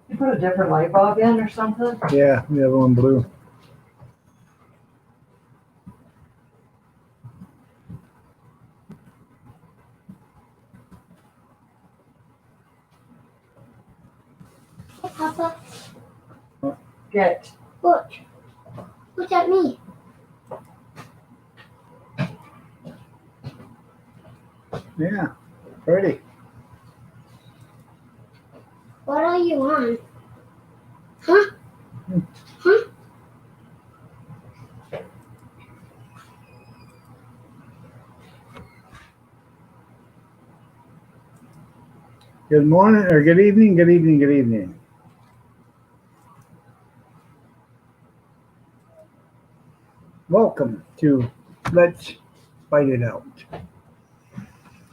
You put a different light bulb in or something? Yeah, the other one blue. Hey, Papa, Get. look. Look at me. Yeah, pretty. What are you on? Huh? Huh? Good morning, or good evening, good evening, good evening. Welcome to Let's Fight It Out.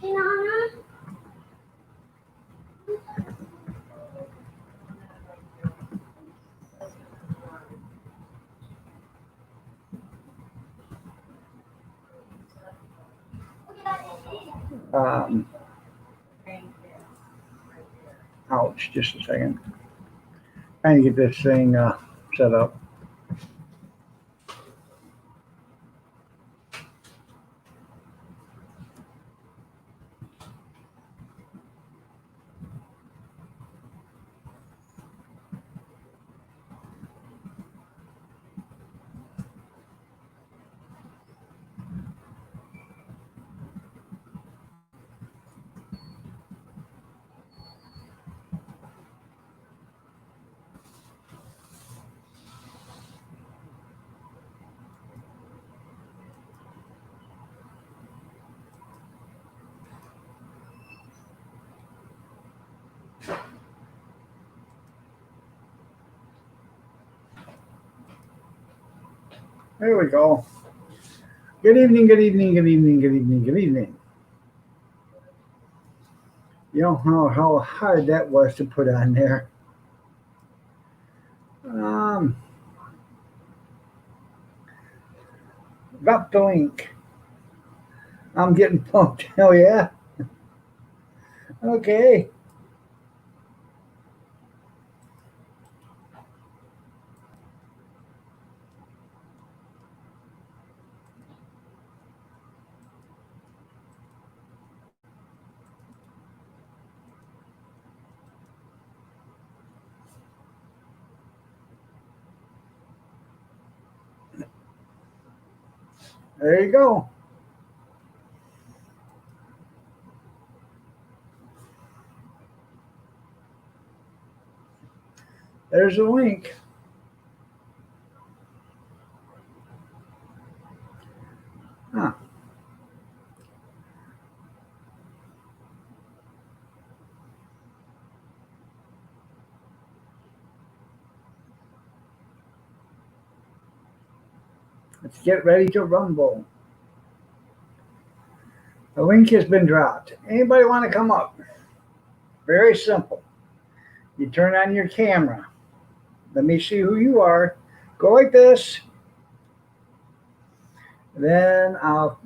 Hey, Nana. Ouch, just a second. Trying to get this thing set up. There we go. Good evening, good evening, good evening, good evening, good evening. You know how hard that was to put on there. Drop the link. I'm getting pumped. Hell yeah. Okay. There you go. There's a link. Huh. Let's get ready to rumble. The link has been dropped. Anybody want to come up? Very simple. You turn on your camera. Let me see who you are. Go like this. Then I'll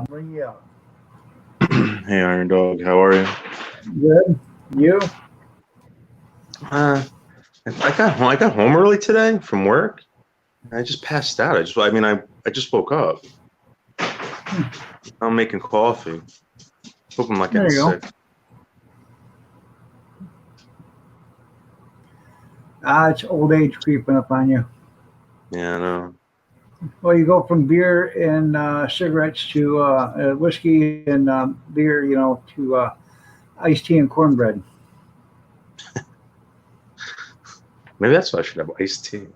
bring you up. Hey, Iron Dog, how are you? Good. You? I got home early today from work. I just passed out. I just woke up. I'm making coffee. Hope I'm not getting sick. It's old age creeping up on you. Yeah, I know. Well, you go from beer and cigarettes to whiskey and beer, to iced tea and cornbread. Maybe that's why I should have iced tea.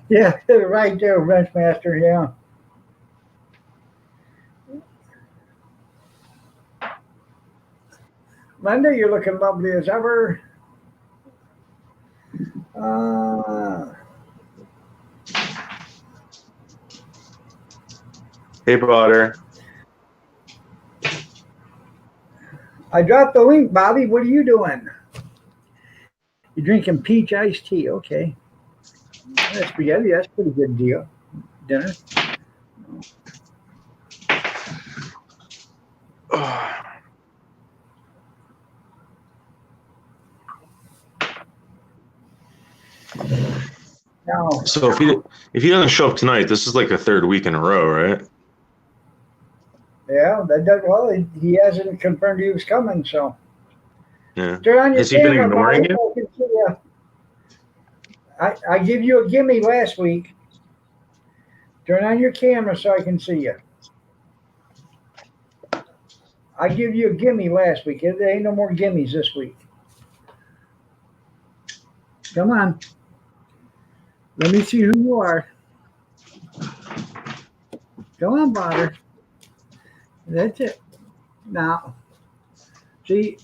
Yeah, right there, Wrenchmaster, yeah. Linda, you're looking lovely as ever. Hey, brother. I dropped the link, Bobby. What are you doing? You're drinking peach iced tea. Okay. That's spaghetti. That's a pretty good deal. Dinner. Now, So if he doesn't show up tonight, this is like the third week in a row, right? yeah, that does well. He hasn't confirmed he was coming, so Yeah. turn on your Has he been camera, ignoring buddy, you? so I can see ya. I give you a gimme last week. Turn on your camera so I can see you. I give you a gimme last week. There ain't no more gimmies this week. Come on. Let me see who you are. Come on, Potter. That's it. Now, see,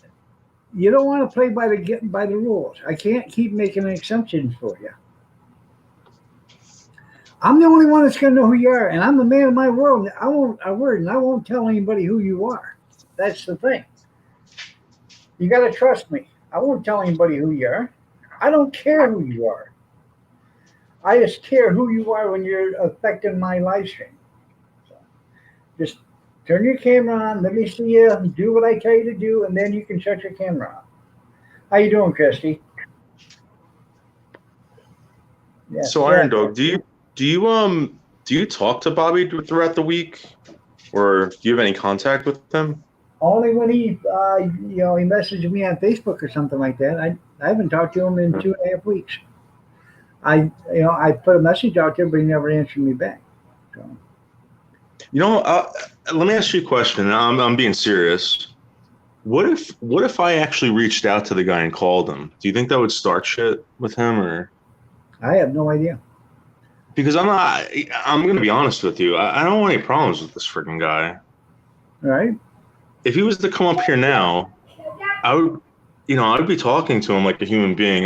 you don't want to play by the rules. I can't keep making exceptions for you. I'm the only one that's going to know who you are, and I'm the man of my world. I won't tell anybody who you are. That's the thing. You got to trust me. I won't tell anybody who you are. I don't care who you are. I just care who you are when you're affecting my live stream. So just turn your camera on. Let me see you. Do what I tell you to do, and then you can shut your camera off. How you doing, Christy? Yeah. So Iron Dog, do you talk to Bobby throughout the week, or do you have any contact with him? Only when he messaged me on Facebook or something like that. I haven't talked to him in 2.5 weeks. I put a message out there, but he never answered me back. So. Let me ask you a question. I'm being serious. What if I actually reached out to the guy and called him? Do you think that would start shit with him, or? I have no idea. Because I'm going to be honest with you. I don't want any problems with this freaking guy. All right. If he was to come up here now, I would be talking to him like a human being.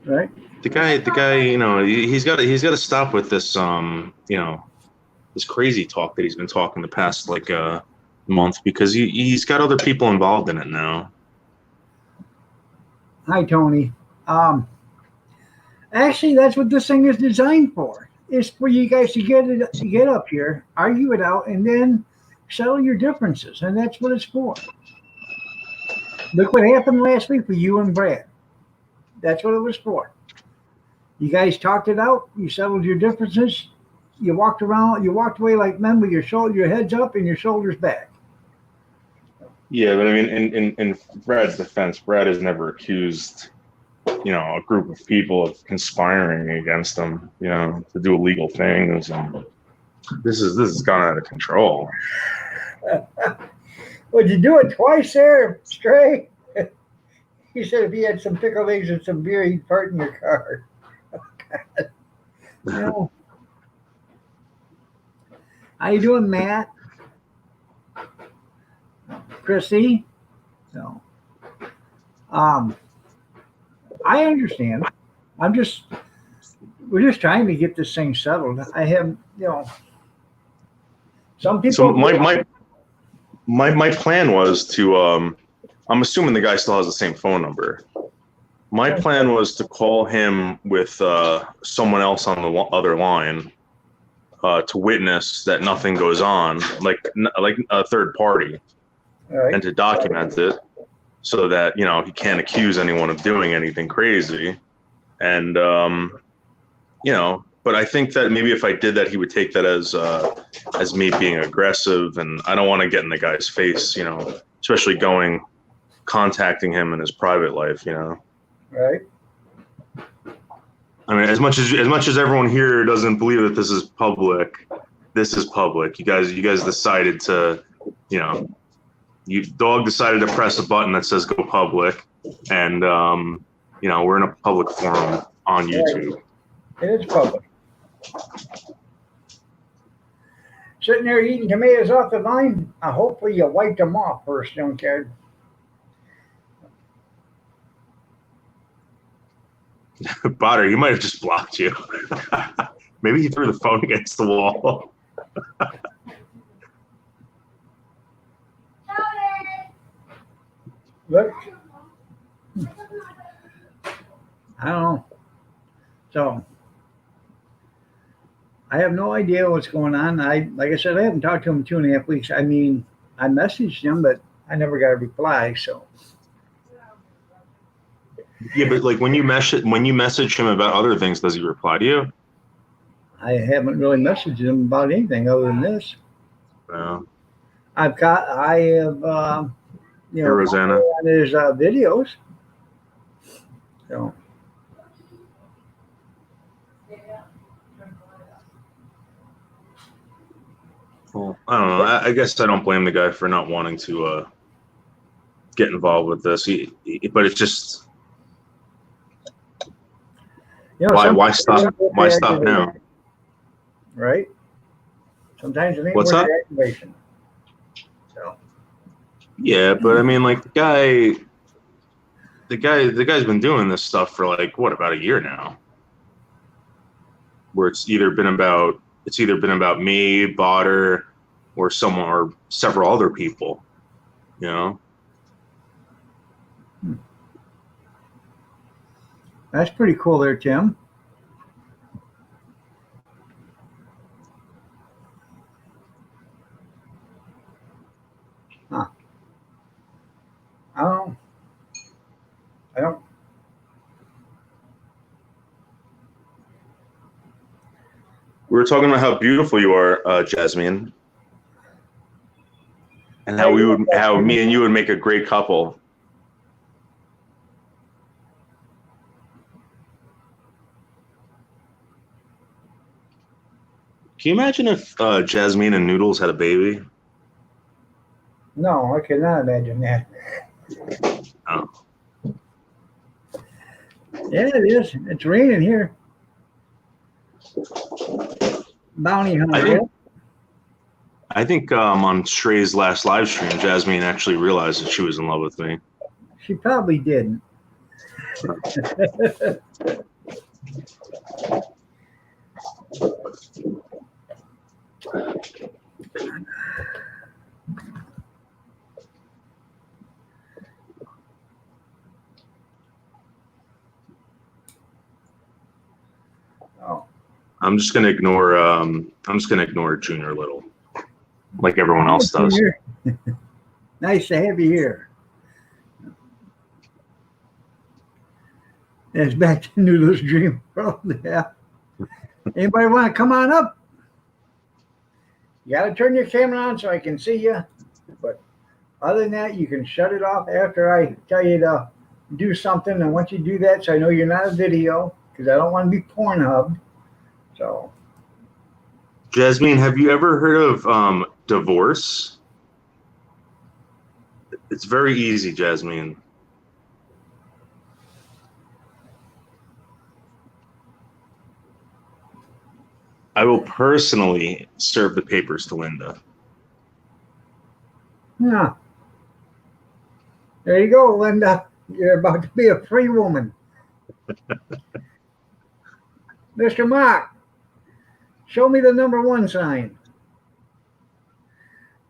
Right. The guy, he's got to stop with this, this crazy talk that he's been talking the past like month, because he's got other people involved in it now. Hi, Tony. Actually, that's what this thing is designed for. It's for you guys to get up here, argue it out, and then settle your differences. And that's what it's for. Look what happened last week with you and Brad. That's what it was for. You guys talked it out. You settled your differences. You walked away like men with your heads up and your shoulders back. Yeah, but I mean, in Brad's defense, Brad has never accused, a group of people of conspiring against him, to do illegal things, and this has gone out of control. Would you do it twice there, Stray? He said if he had some pickled eggs and some beer, he'd fart in your car. No. How you doing, Matt? Chrissy? No. I understand. We're just trying to get this thing settled. I have, some people. So my plan was to, I'm assuming the guy still has the same phone number. My plan was to call him with someone else on the other line to witness that nothing goes on, like a third party, Right. and to document it so that he can't accuse anyone of doing anything crazy. And but I think that maybe if I did that, he would take that as me being aggressive, and I don't want to get in the guy's face, especially contacting him in his private life, Right. I mean, as much as everyone here doesn't believe that this is public. You guys decided to, Dog decided to press a button that says go public, and we're in a public forum on YouTube. It is public. Sitting there eating tomatoes off the vine. Hopefully you wiped them off first, don't care. Botter, he might have just blocked you. Maybe he threw the phone against the wall. Look. I don't know. So I have no idea what's going on. Like I said, I haven't talked to him in 2.5 weeks. I mean, I messaged him, but I never got a reply. So Yeah, but like when you message him about other things, does he reply to you? I haven't really messaged him about anything other than this. No. I have, Hey, Rosanna. on his videos. So Well, I don't know. I guess I don't blame the guy for not wanting to get involved with this. But it's just why stop? Why stop now? Right? Sometimes it ain't What's worth up? the activation. So Yeah, but I mean, like the guy's been doing this stuff for like what, about a year now, where it's either been about me, Botter, or someone or several other people, you know. that's pretty cool there, Tim. Huh. I don't. We were talking about how beautiful you are, Jasmine, and how me and you would make a great couple. Can you imagine if Jasmine and Noodles had a baby? No, I cannot imagine that. Oh. Yeah, it is. It's raining here. Bounty hunter. I think on Stray's last live stream, Jasmine actually realized that she was in love with me. She probably didn't. Oh, I'm just gonna ignore Junior Little, like everyone else does. Nice to have you here. It's back to Noodles Dream World. Yeah. Anybody want to come on up? You got to turn your camera on so I can see you. But other than that, you can shut it off after I tell you to do something. And once you do that, so I know you're not a video, because I don't want to be Pornhub. So, Jasmine, have you ever heard of divorce? It's very easy, Jasmine. I will personally serve the papers to Linda. yeah. There you go, Linda. You're about to be a free woman. Mr. Mock, show me the number 1 sign.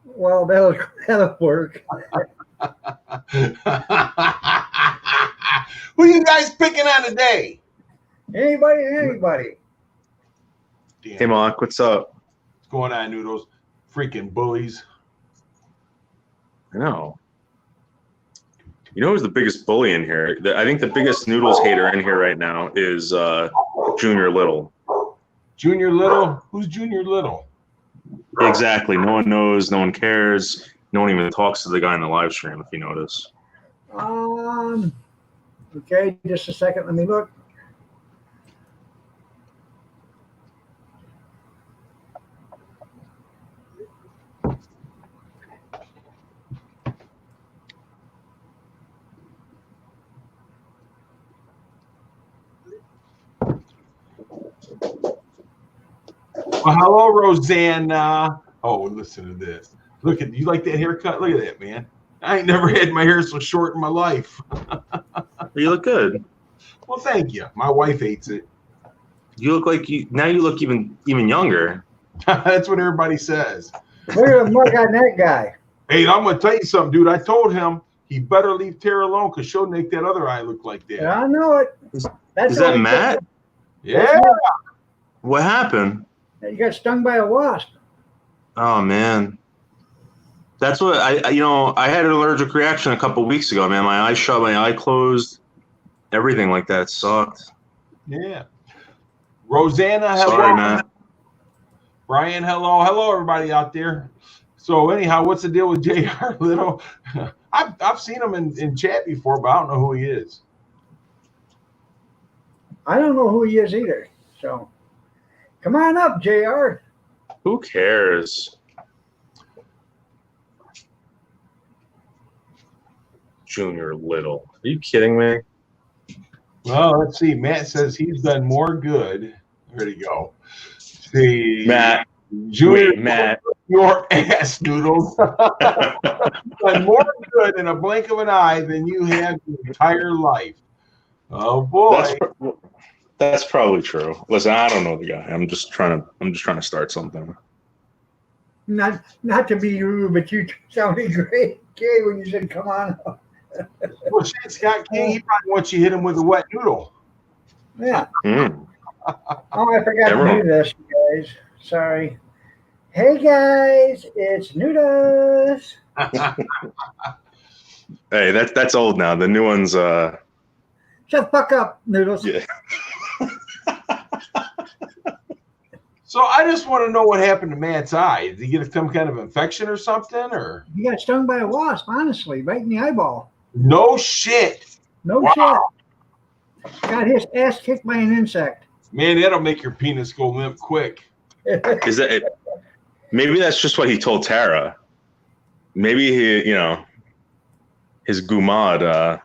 Well, that'll work. Who you guys picking on today? Anybody. Damn. Hey, Mark, what's up? What's going on, Noodles? Freaking bullies. I know. You know who's the biggest bully in here? I think the biggest Noodles hater in here right now is Junior Little. Junior Little? Who's Junior Little? Exactly. No one knows. No one cares. No one even talks to the guy in the live stream, if you notice. Okay, just a second. Let me look. Well, hello, Rosanna. Oh, listen to this. Look at you, like that haircut? Look at that, man. I ain't never had my hair so short in my life. You look good. Well, thank you. My wife hates it. You look like you look even younger. That's what everybody says. Look at the mug on that guy. Hey, I'm gonna tell you something, dude. I told him he better leave Tara alone because she'll make that other eye look like that. I know it. Is that Matt? Yeah. What happened? You got stung by a wasp. Oh man, that's what I had an allergic reaction a couple weeks ago, man. My eye shut, my eye closed, everything like that sucked. Yeah. Rosanna, hello. Sorry, man. Brian, hello, everybody out there. So anyhow, what's the deal with J.R. Little? I've seen him in chat before, but I don't know who he is. I don't know who he is either. So come on up, JR. Who cares? Junior Little. Are you kidding me? Well, let's see. Matt says he's done more good. There you go. See, Matt. Junior, Wait, Matt. your ass noodles. Done more good in a blink of an eye than you have your entire life. Oh boy. That's probably true. Listen, I don't know the guy. I'm just trying to start something. Not to be rude, but you sounded great, gay, when you said, "Come on up." Well, shit, Scott King, he probably wants you hit him with a wet noodle. Yeah. Mm. Oh, I forgot to do this, you guys. Sorry. Hey guys, it's Noodles. Hey, that's old now. The new one's Shut the fuck up, Noodles. yeah. So I just want to know what happened to Matt's eye. Did he get some kind of infection or something? Or He got stung by a wasp, honestly, right in the eyeball. no shit. No Wow. shit. Got his ass kicked by an insect. Man, that'll make your penis go limp quick. Is that it? Maybe that's just what he told Tara. Maybe his gumad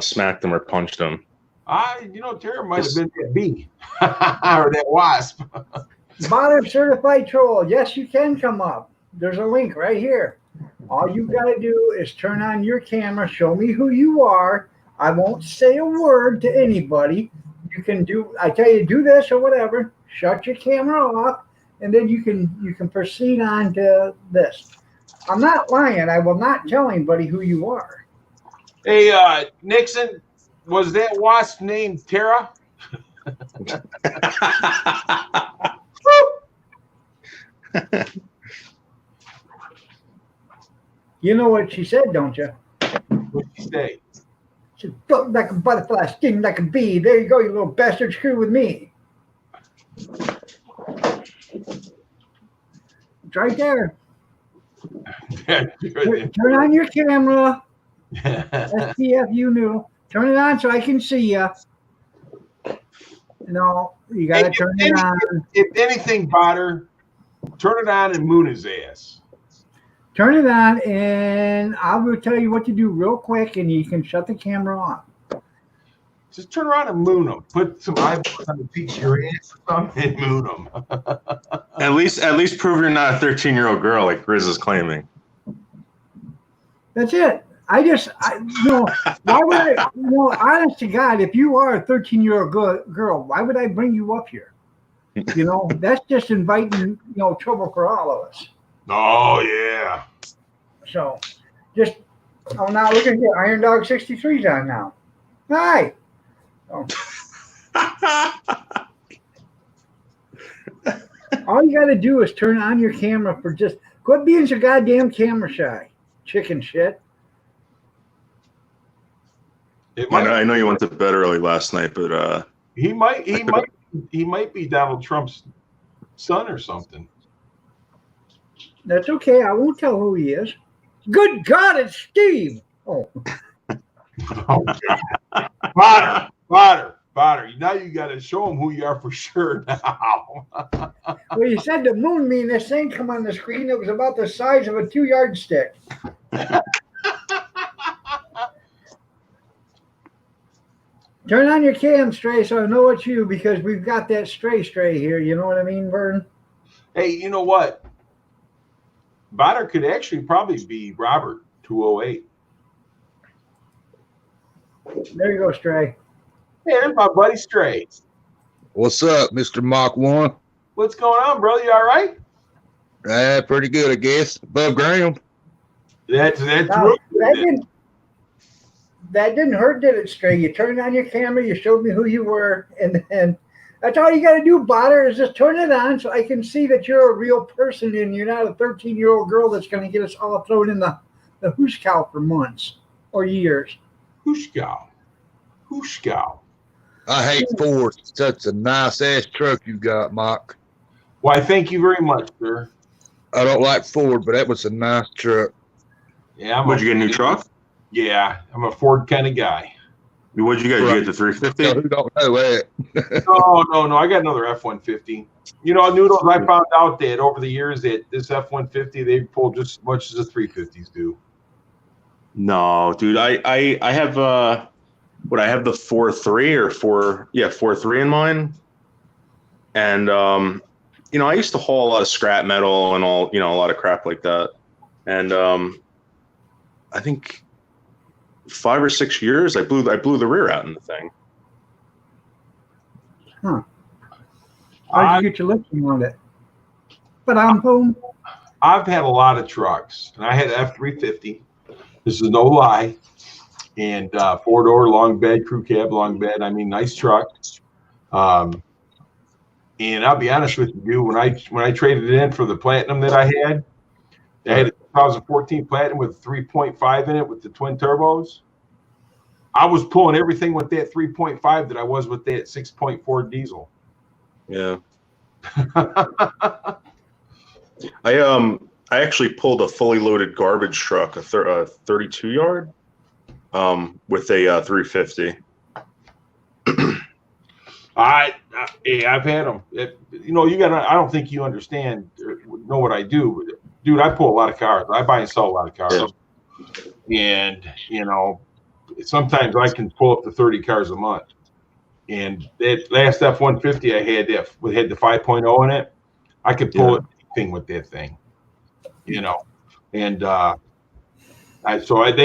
smacked him or punched him. Tara might have been that bee or that wasp. Modern certified troll. Yes, you can come up. There's a link right here. All you got to do is turn on your camera, show me who you are. I won't say a word to anybody. You can I tell you, do this or whatever. Shut your camera off, and then you can proceed on to this. I'm not lying. I will not tell anybody who you are. Hey, Nixon, was that wasp named Tara? You know what she said, don't you? What'd she say? She float like a butterfly, sting like a bee. There you go, you little bastard. Screw with me. It's right there. Turn on your camera. SPFU Noodle. Turn it on so I can see you. No, you gotta turn it on. If anything, Potter, turn it on and moon his ass. Turn it on, and I will tell you what to do real quick, and you can shut the camera off. Just turn around and moon him. Put some eyeballs on the peach of your ass or something and moon him. At least prove you're not a 13-year-old girl like Grizz is claiming. That's it. Why would I, honest to God, if you are a 13-year-old girl, why would I bring you up here? That's just inviting, trouble for all of us. Oh, yeah. So, now look at here. Iron Dog 63's on now. Hi. Oh. All you got to do is turn on your camera for quit being so goddamn camera shy. Chicken shit. I know you went to bed early last night, but he might be Donald Trump's son or something. That's okay. I won't tell who he is. Good God, it's Steve. Oh. Oh God. Potter. Now you got to show him who you are for sure now. Well, you said to moon me, and this thing come on the screen that was about the size of a 2-yard stick. Turn on your cam, Stray, so I know it's you, because we've got that Stray here. You know what I mean, Vern? Hey, you know what? Potter could actually probably be Robert 208. There you go, Stray. Hey, there's my buddy Stray. What's up, Mr. Mach 1? What's going on, brother? You all right? Pretty good, I guess. Above ground. That's Now, that didn't hurt, did it, Stray? You turned on your camera, you showed me who you were, and then That's all you got to do, Botter, is just turn it on so I can see that you're a real person and you're not a 13-year-old girl that's going to get us all thrown in the hoosh cow for months or years. Hushkow. Hushkow. I hate Ford. Such a nice ass truck you got, Mark. Why, thank you very much, sir. I don't like Ford, but that was a nice truck. Yeah, Would you get a new truck? Yeah, I'm a Ford kind of guy. What'd you get? Did you get the 350? So who don't know that? No. I got another F-150. You know, Noodles, I found out that over the years that this F-150, they pull just as much as the 350s do. No, dude. I have I have the 4.3 in mine. And you know, I used to haul a lot of scrap metal and all, you know, a lot of crap like that. And I think 5 or 6 years I blew the rear out in the thing. Huh. How'd you get your lips on it? But I'm home. I've had a lot of trucks, and I had an F-350. This is no lie. And 4-door, long bed, crew cab, long bed. I mean, nice truck. And I'll be honest with you, when I traded it in for the Platinum that I had a 2014 Platinum with 3.5 in it with the twin turbos. I was pulling everything with that 3.5 that I was with that 6.4 diesel. Yeah. I actually pulled a fully loaded garbage truck, a 32 yard, with a 350. I've had them. You know, I don't think you understand or know what I do, dude. I pull a lot of cars. I buy and sell a lot of cars, and you know, sometimes I can pull up to 30 cars a month. And that last F-150 I had that had the 5.0 in it, I could pull anything with that thing, you know. And they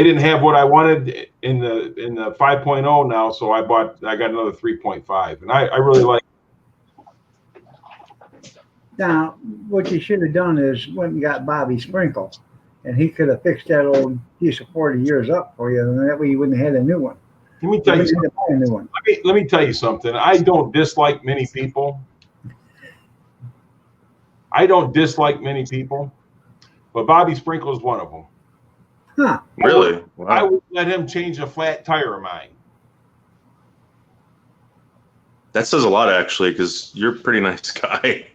didn't have what I wanted in the 5.0 now, so I got another 3.5, and I really like it. Now, what you should have done is went and got Bobby Sprinkle, and he could have fixed that old piece of 40 years up for you, and that way you wouldn't have had a new one. Let me tell you something. A new one. Let me tell you something. I don't dislike many people. But Bobby Sprinkle is one of them. Huh. Really? I Wow. would let him change a flat tire of mine. That says a lot, actually, because you're a pretty nice guy.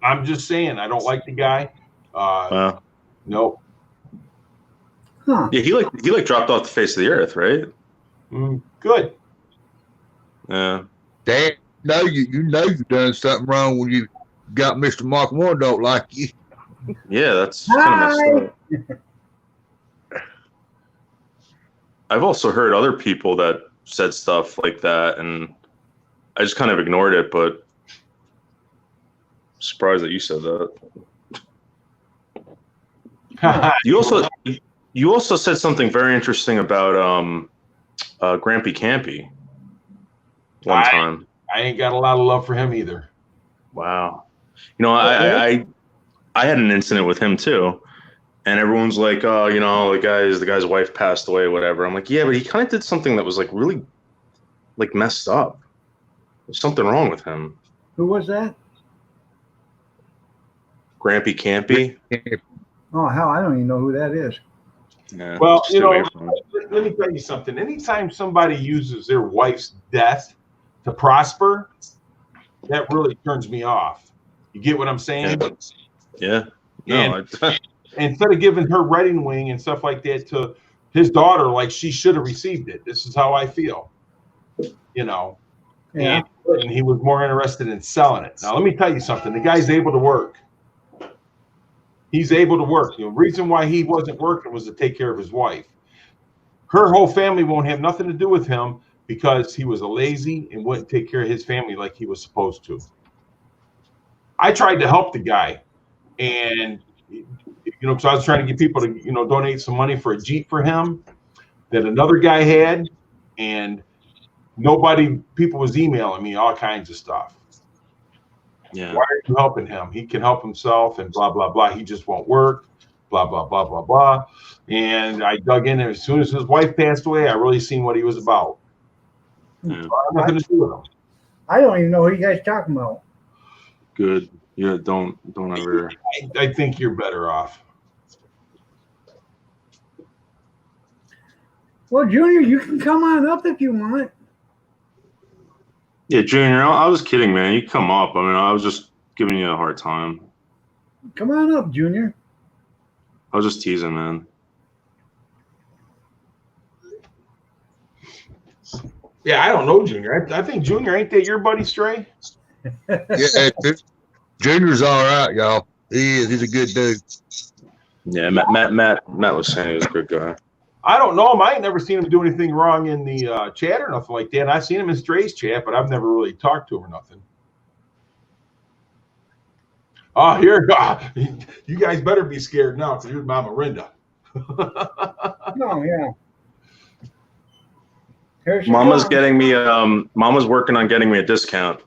I'm just saying, I don't like the guy. Wow. No. Huh. Yeah, he dropped off the face of the earth, right? Good. Yeah. Dad, you know you've done something wrong when you got Mr. Mark Warren don't like you. Yeah, that's kind of messed up. I've also heard other people that said stuff like that, and I just kind of ignored it, but I'm surprised that you said that. You also said something very interesting about Grampy Campy one time. I ain't got a lot of love for him either. Wow. You know, I had an incident with him too, and everyone's like, "Oh, you know, the guy's wife passed away, whatever." I'm like, "Yeah, but he kind of did something that was like really, like messed up. There's something wrong with him." Who was that? Grampy Campy. Oh, hell, I don't even know who that is. Yeah, Well, just you know, away from it. let me tell you something. Anytime somebody uses their wife's death to prosper, that really turns me off. You get what I'm saying? Yeah. No, Instead of giving her wedding wing and stuff like that to his daughter, like she should have received it. This is how I feel. You know, Yeah. and he was more interested in selling it. Now, let me tell you something. The guy's able to work. He's able to work. The reason why he wasn't working was to take care of his wife. Her whole family won't have nothing to do with him because he was a lazy and wouldn't take care of his family like he was supposed to. I tried to help the guy, and you know, because I was trying to get people to, you know, donate some money for a Jeep for him that another guy had, and people was emailing me all kinds of stuff. yeah. Why are you helping him? He can help himself and blah, blah, blah. He just won't work, blah, blah, blah, blah, blah. And I dug in there. As soon as his wife passed away, I really seen what he was about. Yeah. So I had nothing to do with him. I don't even know who you guys talking about. Good. Yeah, don't ever. I think you're better off. Well, Junior, you can come on up if you want. Yeah, Junior, I was kidding, man. You come up. I mean, I was just giving you a hard time. Come on up, Junior. I was just teasing, man. Yeah, I don't know, Junior. I think Junior, ain't that your buddy Stray? Yeah, Junior's all right, y'all. He is. He's a good dude. Yeah, Matt was saying he was a good guy. I don't know him. I ain't never seen him do anything wrong in the chat or nothing like that. I've seen him in Stray's chat, but I've never really talked to him or nothing. Oh, here. You guys better be scared now because here's Mama Rinda. No, yeah. Here she Mama's comes. getting me. Mama's working on getting me a discount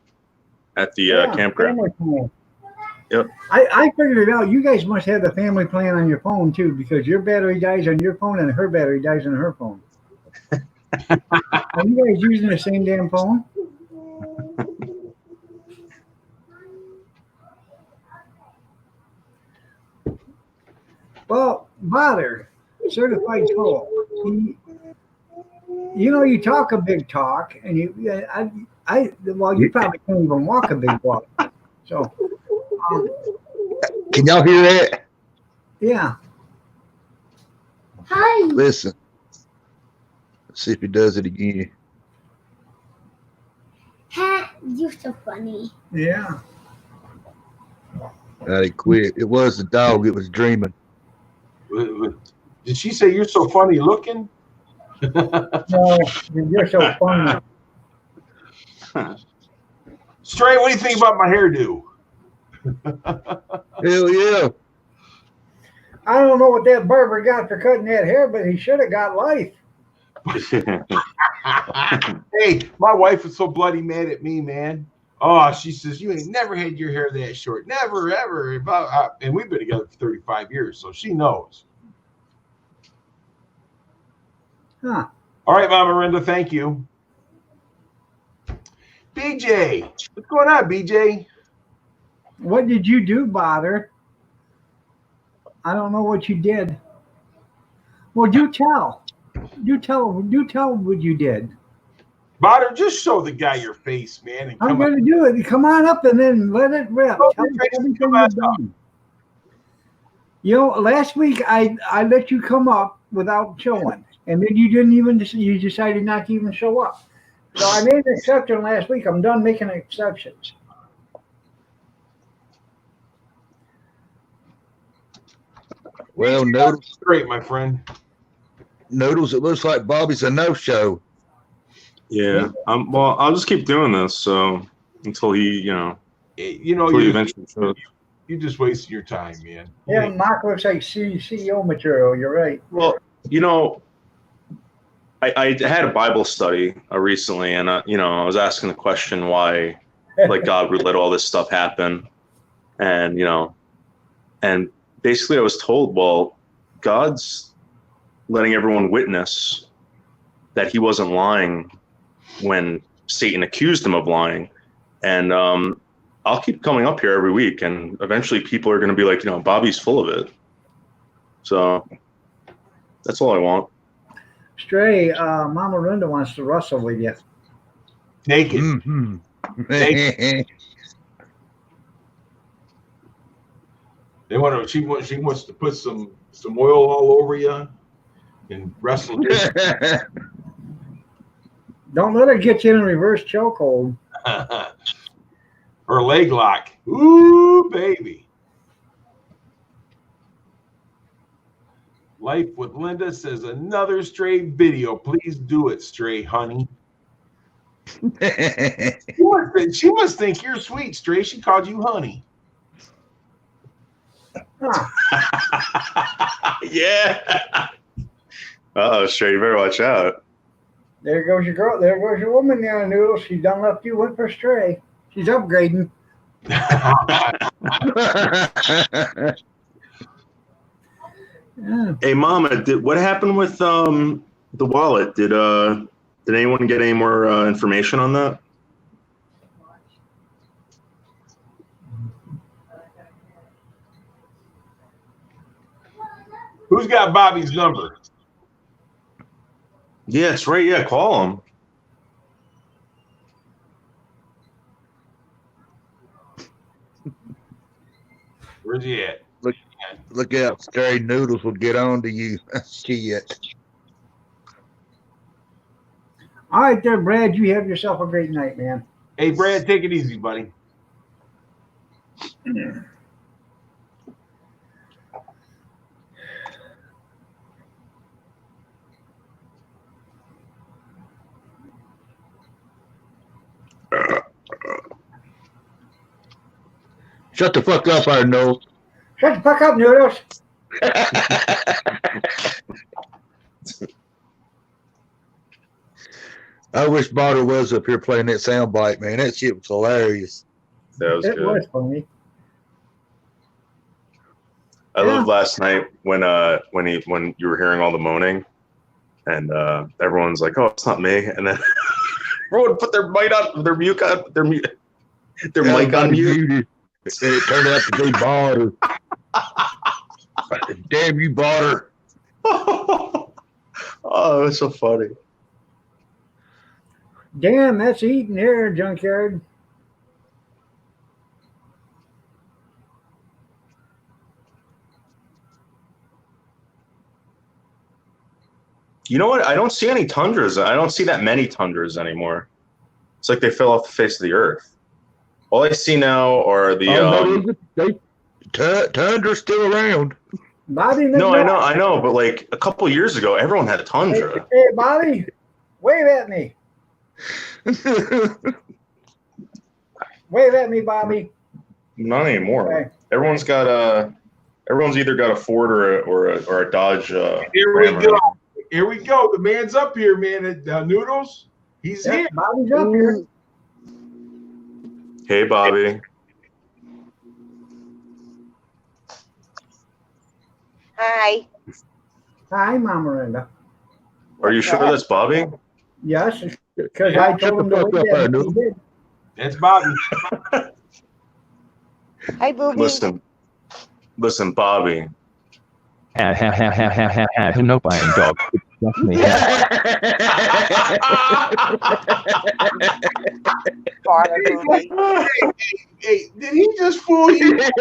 at the campground. family plan. Yep. I figured it out. You guys must have the family plan on your phone too, because your battery dies on your phone and her battery dies on her phone. Are you guys using the same damn phone? Well, bother, certified troll. You know, you talk a big talk, and you probably can't even walk a big walk. So, Can y'all hear that? yeah. Hi. Listen. Let's see if he does it again. Ha, you're so funny. Yeah. He quit. It was the dog. It was dreaming. Did she say you're so funny looking? No, you're so funny. Stray, what do you think about my hairdo? Hell yeah. I don't know what that barber got for cutting that hair, but he should have got life. Hey, my wife is so bloody mad at me, man. Oh, she says, you ain't never had your hair that short. Never, ever. And we've been together for 35 years, so she knows. Huh. All right, Mama Rinda, thank you. BJ, what's going on, BJ? What did you do, Bother? I don't know what you did. Well, do tell. Do tell what you did. Botter, just show the guy your face, man. And I'm come going to do it. Come on up and then let it rip. Oh, Tell me okay, everything come on you've done. You know, last week I let you come up without showing, and then you didn't even. You decided not to even show up. So I made an exception last week. I'm done making exceptions. Well, Noodles, Great, my friend. Noodles, it looks like Bobby's a no-show. Yeah. Well, I'll just keep doing this. So until he, You know, until he you eventually shows. just wasting your time, man. Yeah, Mark looks like CEO material. You're right. Well, I had a Bible study recently, and I was asking the question why, like, God would let all this stuff happen, and and basically I was told, well, God's letting everyone witness that he wasn't lying when Satan accused him of lying, and I'll keep coming up here every week, and eventually people are going to be like, Bobby's full of it. So that's all I want. Stray, Mama Rinda wants to wrestle with you. Naked. Mm-hmm. They want to. She wants to put some oil all over you and wrestle you. Don't let her get you in a reverse chokehold. Her leg lock. Ooh, baby. Life with Linda says another Stray video. Please do it, Stray, honey. She must think you're sweet, Stray. She called you honey. Huh. Yeah. Uh-oh, Stray, you better watch out. There goes your girl. There goes your woman there, Noodle. She done left you went for Stray. She's upgrading. Yeah. Hey, Mama, what happened with the wallet? Did anyone get any more information on that? Who's got Bobby's number? Yeah, that's right. Yeah, call him. Where's he at? Look out, Scary Noodles will get on to you. Shit. All right, there, Brad. You have yourself a great night, man. Hey, Brad, take it easy, buddy. Shut the fuck up, I know. Shut the fuck up, Noodles. I wish Barter was up here playing that soundbite, man. That shit was hilarious. That was It good. was funny. I Yeah. loved last night when you were hearing all the moaning, and everyone's like, "Oh, it's not me," and then everyone put their mic on, their mic on mute. muted. And it turned out to be Barter. Damn you, Barter. Oh, it was so funny. Damn, that's eating here, junkyard. You know what? I don't see any tundras. I don't see that many tundras anymore. It's like they fell off the face of the earth. All I see now are the. Tundra's still around. Bobby No, McDonald. I know, but like a couple years ago, everyone had a Hey, tundra. hey, Bobby, wave at me. Wave at me, Bobby. Not anymore. Okay. Everyone's either got a Ford or a Dodge. Here we Ram go. right now. Here we go. The man's up here, man. Noodles. He's Yep, here. Bobby's up here. Hey, Bobby. Hi. Hi, Mama Miranda. Are you sure that's Bobby? Yes, because I Shut told him the to fuck wave up, at me. Arnold. He did. That's Bobby. Hi, Booby. Listen, Bobby. No buying dog. That's me. Barter, Booby. Hey, did he just fool you? Dog,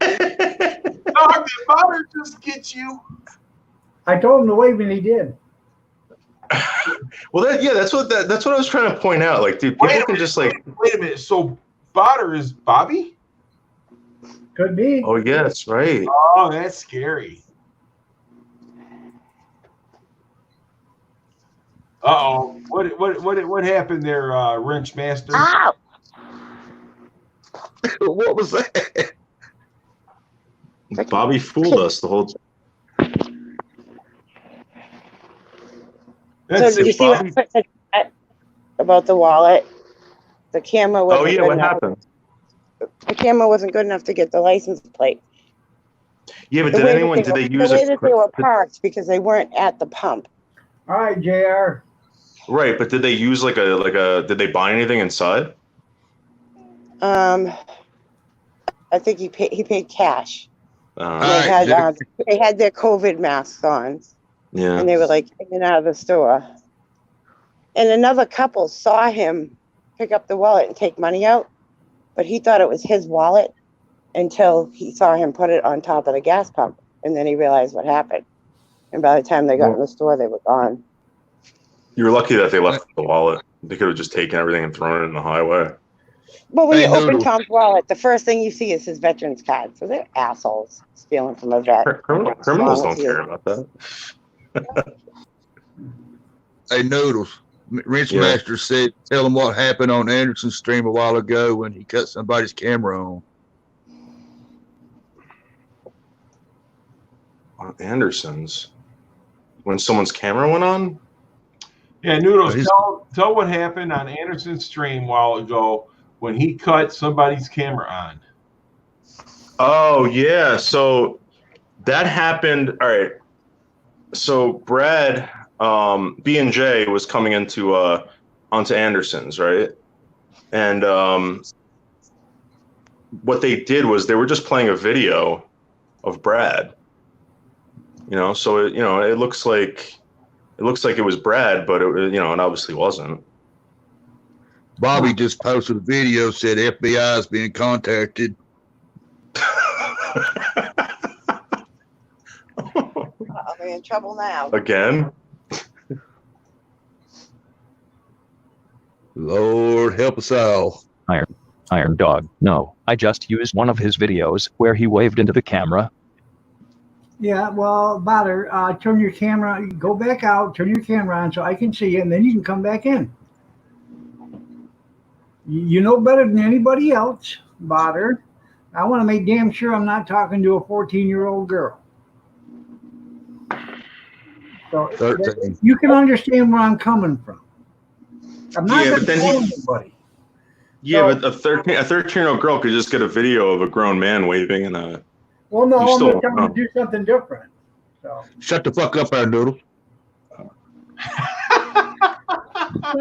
did Barter just get you? I told him to wave and he did. Well, that's what I was trying to point out. Like, dude, Wait people a can minute. just like. Wait a minute. So Barter is Bobby? Could be. Oh, yeah, that's right. Oh, that's scary. Uh-oh. What happened there, Wrench Master? Ow! What was that? Bobby fooled us the whole time. That's So did you it, see what Bobby. I said about the wallet? The camera wasn't Oh, yeah, good what enough. happened? The camera wasn't good enough to get the license plate. Yeah, but The did way anyone, that did they they were- use the way a. that they were parked because they weren't at the pump. All right, JR. Right, but did they use did they buy anything inside? I think he paid cash. Uh, They right, had they had their COVID masks on, yeah. and they were like in and out of the store. And another couple saw him pick up the wallet and take money out, but he thought it was his wallet until he saw him put it on top of the gas pump, and then he realized what happened. And by the time they got in the store, they were gone. You were lucky that they left the wallet. They could have just taken everything and thrown it in the highway. But when Hey, you open Noodles. Tom's wallet, the first thing you see is his veteran's card. So they're assholes stealing from a vet. Criminals don't care about that. Hey, Noodles. Rinse Yeah. Master said, tell him what happened on Anderson's stream a while ago when he cut somebody's camera on. On Anderson's. When someone's camera went on? Yeah, Noodles, He's- tell what happened on Anderson's stream a while ago when he cut somebody's camera on. Oh, yeah. So that happened. All right. So Brad, B&J was coming into onto Anderson's, right? And what they did was they were just playing a video of Brad. You know, so it, you know, it looks like it was Brad, but it it obviously wasn't. Bobby just posted a video, said FBI is being contacted. Are they in trouble now? Again? Lord help us all. Iron Dog. No, I just used one of his videos where he waved into the camera. Yeah, well, Bader, turn your camera, go back out, turn your camera on so I can see you, and then you can come back in. You know better than anybody else, Bader. I want to make damn sure I'm not talking to a 14-year-old girl. So 13. you can understand where I'm coming from. I'm not Yeah, going but to then tell he- anybody. Yeah, but a 13-year-old girl could just get a video of a grown man waving in a. Well, no, You I'm still going to don't tell them know. to do something different. So Shut the fuck up, our noodle. shut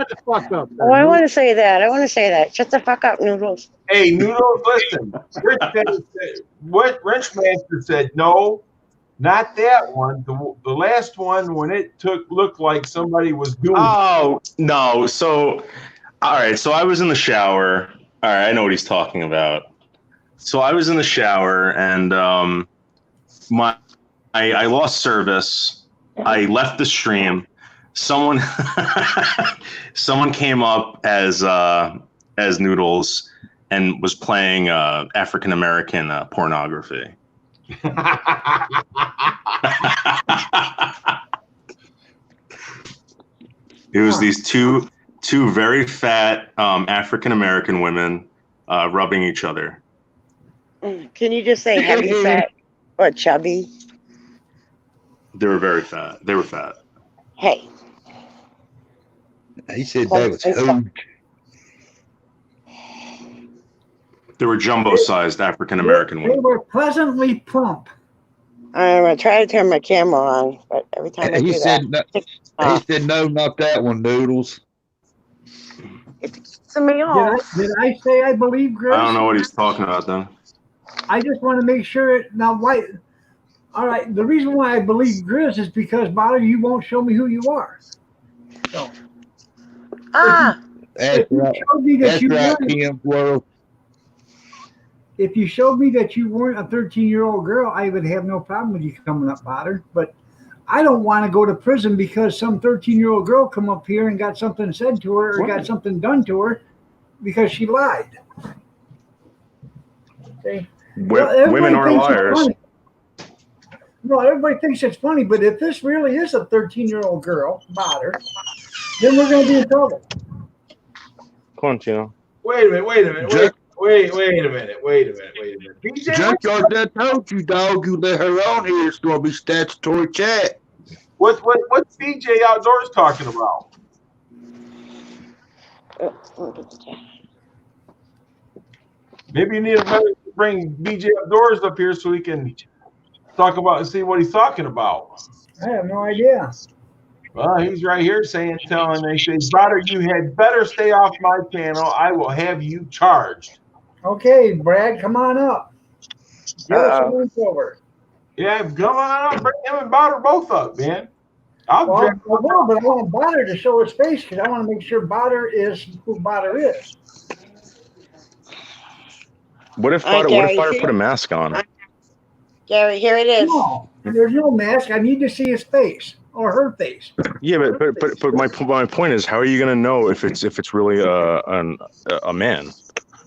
the fuck up. Oh, I want to say that. Shut the fuck up, Noodles. Hey, Noodles, listen. What Wrenchmaster said, no, not that one. The last one, when it looked like somebody was doing. Oh no! So, all right. So I was in the shower. All right, I know what he's talking about. So I was in the shower, and I lost service. I left the stream. Someone came up as Noodles and was playing African American pornography. It was these two very fat African American women rubbing each other. Can you just say heavy, fat, or chubby? They were very fat. They were fat. Hey. He said that was huge. They were jumbo-sized African American They women. were pleasantly plump. I'm gonna try to turn my camera on, but every time I He do said, that, no, he said, no, not that one, Noodles. it pisses me off. Did I say I believe Grizz? I don't know what he's talking about then. I just want to make sure. Now, why? All right. The reason why I believe Grizz is because, Bader, you won't show me who you are. So, Ah, That's if you right. showed me that That's you right, weren't, Kim World. if you showed me that you weren't a 13-year-old girl, I would have no problem with you coming up, Bader. But I don't want to go to prison because some 13-year-old girl come up here and got something said to her or got something done to her because she lied. Okay. Women are thinks it's liars. funny. Well, everybody thinks it's funny, but if this really is a 13-year-old girl, Bader, then we're going to be in trouble. Come on, Tino. Wait a minute. Wait a minute. BJ, Junkyard that told you, dog, you let her on here, it's going to be statutory chat. what's BJ Outdoors talking about? Maybe you need to bring BJ Outdoors up here so we can talk about and see what he's talking about. I have no idea. Well, he's right here telling they say, Bader, you had better stay off my channel. I will have you charged. Okay, Brad, come on up. Give us a once over. Yeah, come on up. Bring him and Bader both up, man. I'll Well, check. I will, but I want Bader to show his face because I want to make sure Bader is who Bader is. What if Hi, Bader Gary. put a mask on? Gary, here it is. No, there's no mask. I need to see his face or her face. Yeah, but my point is, how are you going to know if it's really a man?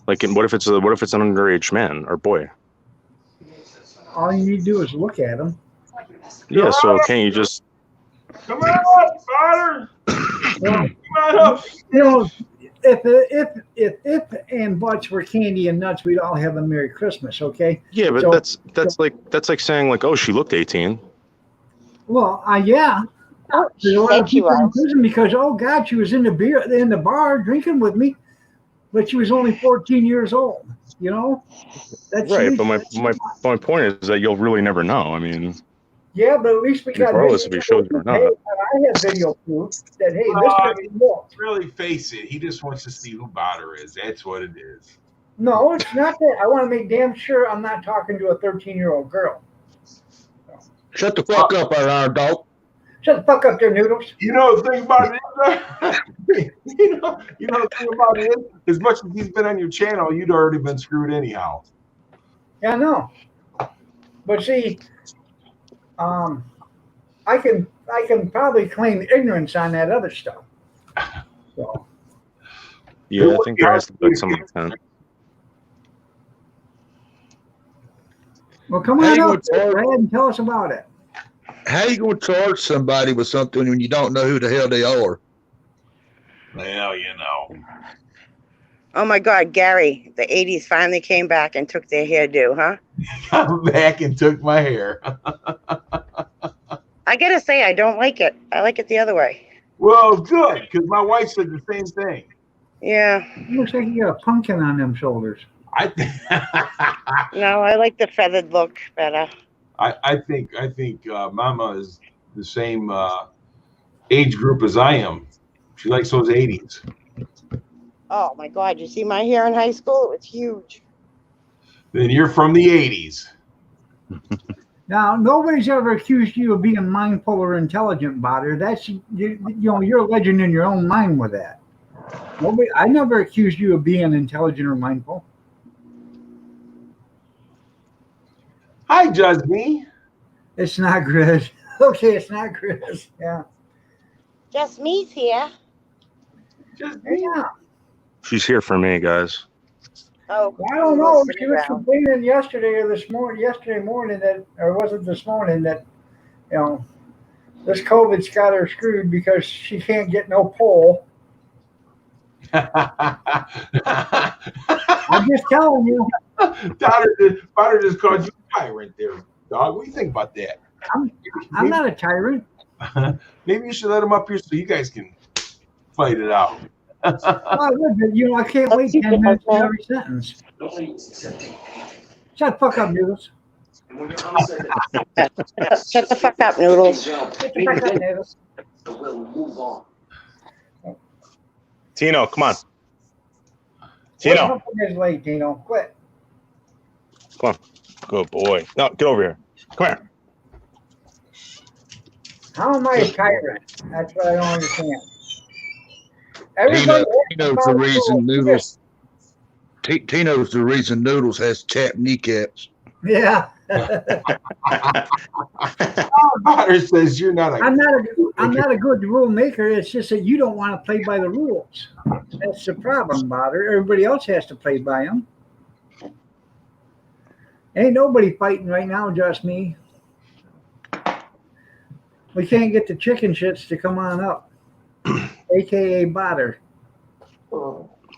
Like, and what if it's an underage man or boy? All you need to do is look at him. Yeah, so can't you just? Come on up, Bader. Come on up. You know, if and buts were candy and nuts, we'd all have a Merry Christmas, okay? Yeah, but So- that's like saying like, oh, she looked 18. Well, yeah. Oh, There's she a lot said of she people in was. prison because, oh God, she was in the bar drinking with me, but she was only 14 years old. You know, that's Right, but my point is that you'll really never know. I mean, yeah, but at least we got regardless video if he shows it or proof. not. Hey, I have video proof that hey, this person looked. Really face it. He just wants to see who Bader is. That's what it is. No, it's not that. I want to make damn sure I'm not talking to a 13-year-old girl. shut the fuck up, Iron Dog. Shut the fuck up there, Noodles. You know the thing about it is, you know the thing about it is, as much as he's been on your channel, you'd already been screwed anyhow. Yeah, I know. But see, I can probably claim ignorance on that other stuff. So, Yeah, I think there has to be some intent. well, come Hey, on up, what's up? go ahead and tell us about it. How you gonna charge somebody with something when you don't know who the hell they are? Well, you know. Oh my God, Gary, the 80s finally came back and took their hairdo, huh? Come back and took my hair. I gotta say, I don't like it. I like it the other way. Well, good, because my wife said the same thing. Yeah. Looks like you got a pumpkin on them shoulders. No, I like the feathered look better. I think Mama is the same age group as I am. She likes those 80s. Oh my God, you see my hair in high school? It was huge. Then you're from the 80s. Now, nobody's ever accused you of being mindful or intelligent, Botter. That's you're a legend in your own mind with that. I never accused you of being intelligent or mindful. Hi, Jasmine. It's not Grizz. Okay, it's not Grizz. Yeah. Just me's here. Yeah. She's here for me, guys. Oh, I don't know. sit She was around. complaining yesterday morning that, or was it this morning that, this COVID's got her screwed because she can't get no pole. I'm just telling you. Potter just called you a tyrant there, dog. What do you think about that? I'm not a tyrant. Maybe you should let him up here so you guys can fight it out. Well, I would, but, I can't wait 10 minutes for every sentence. Shut the fuck up, Noodles. Shut the fuck up, Noodles. Shut the fuck up, Noodles. Tino, come on. What's Tino, up with this late, Tino? Quit. come on. Good boy. No, get over here. Come here. How am I a tyrant? That's what I don't understand. Everybody Tino's the reason Noodles. Tino's the reason Noodles has chapped kneecaps. Yeah. Potter says you're not a. I'm not a good rule maker. It's just that you don't want to play by the rules. That's the problem, Botter. Everybody else has to play by them. Ain't nobody fighting right now, just me. We can't get the chicken shits to come on up, aka Botter.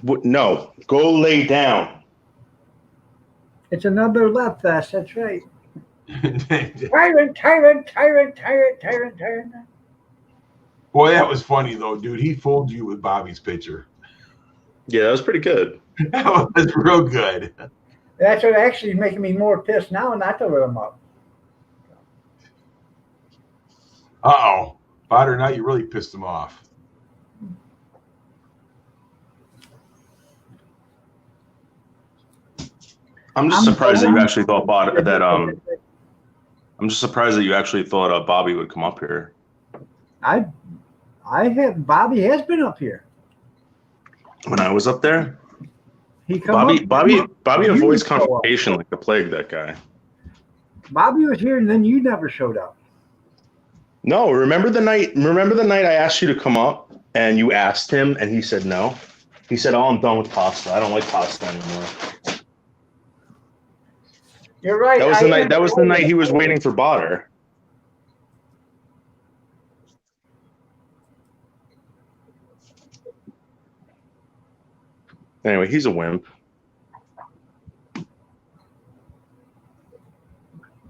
No, go lay down. It's another left fest. That's right. Tyrant. Boy, that was funny though, dude. He fooled you with Bobby's picture. Yeah, that was pretty good. That was real good. That's what actually is making me more pissed now not to let him up. Uh-oh. Potter, now you really pissed him off. I'm just surprised that you actually thought I'm just surprised that you actually thought Bobby would come up here. Bobby has been up here. When I was up there, He come Bobby up, avoids show up. confrontation like the plague. That guy. Bobby was here, and then you never showed up. No, remember the night I asked you to come up and you asked him and he said no. He said, "Oh, I'm done with pasta. I don't like pasta anymore." You're right. That was the night he was waiting for Botter. Anyway, he's a wimp.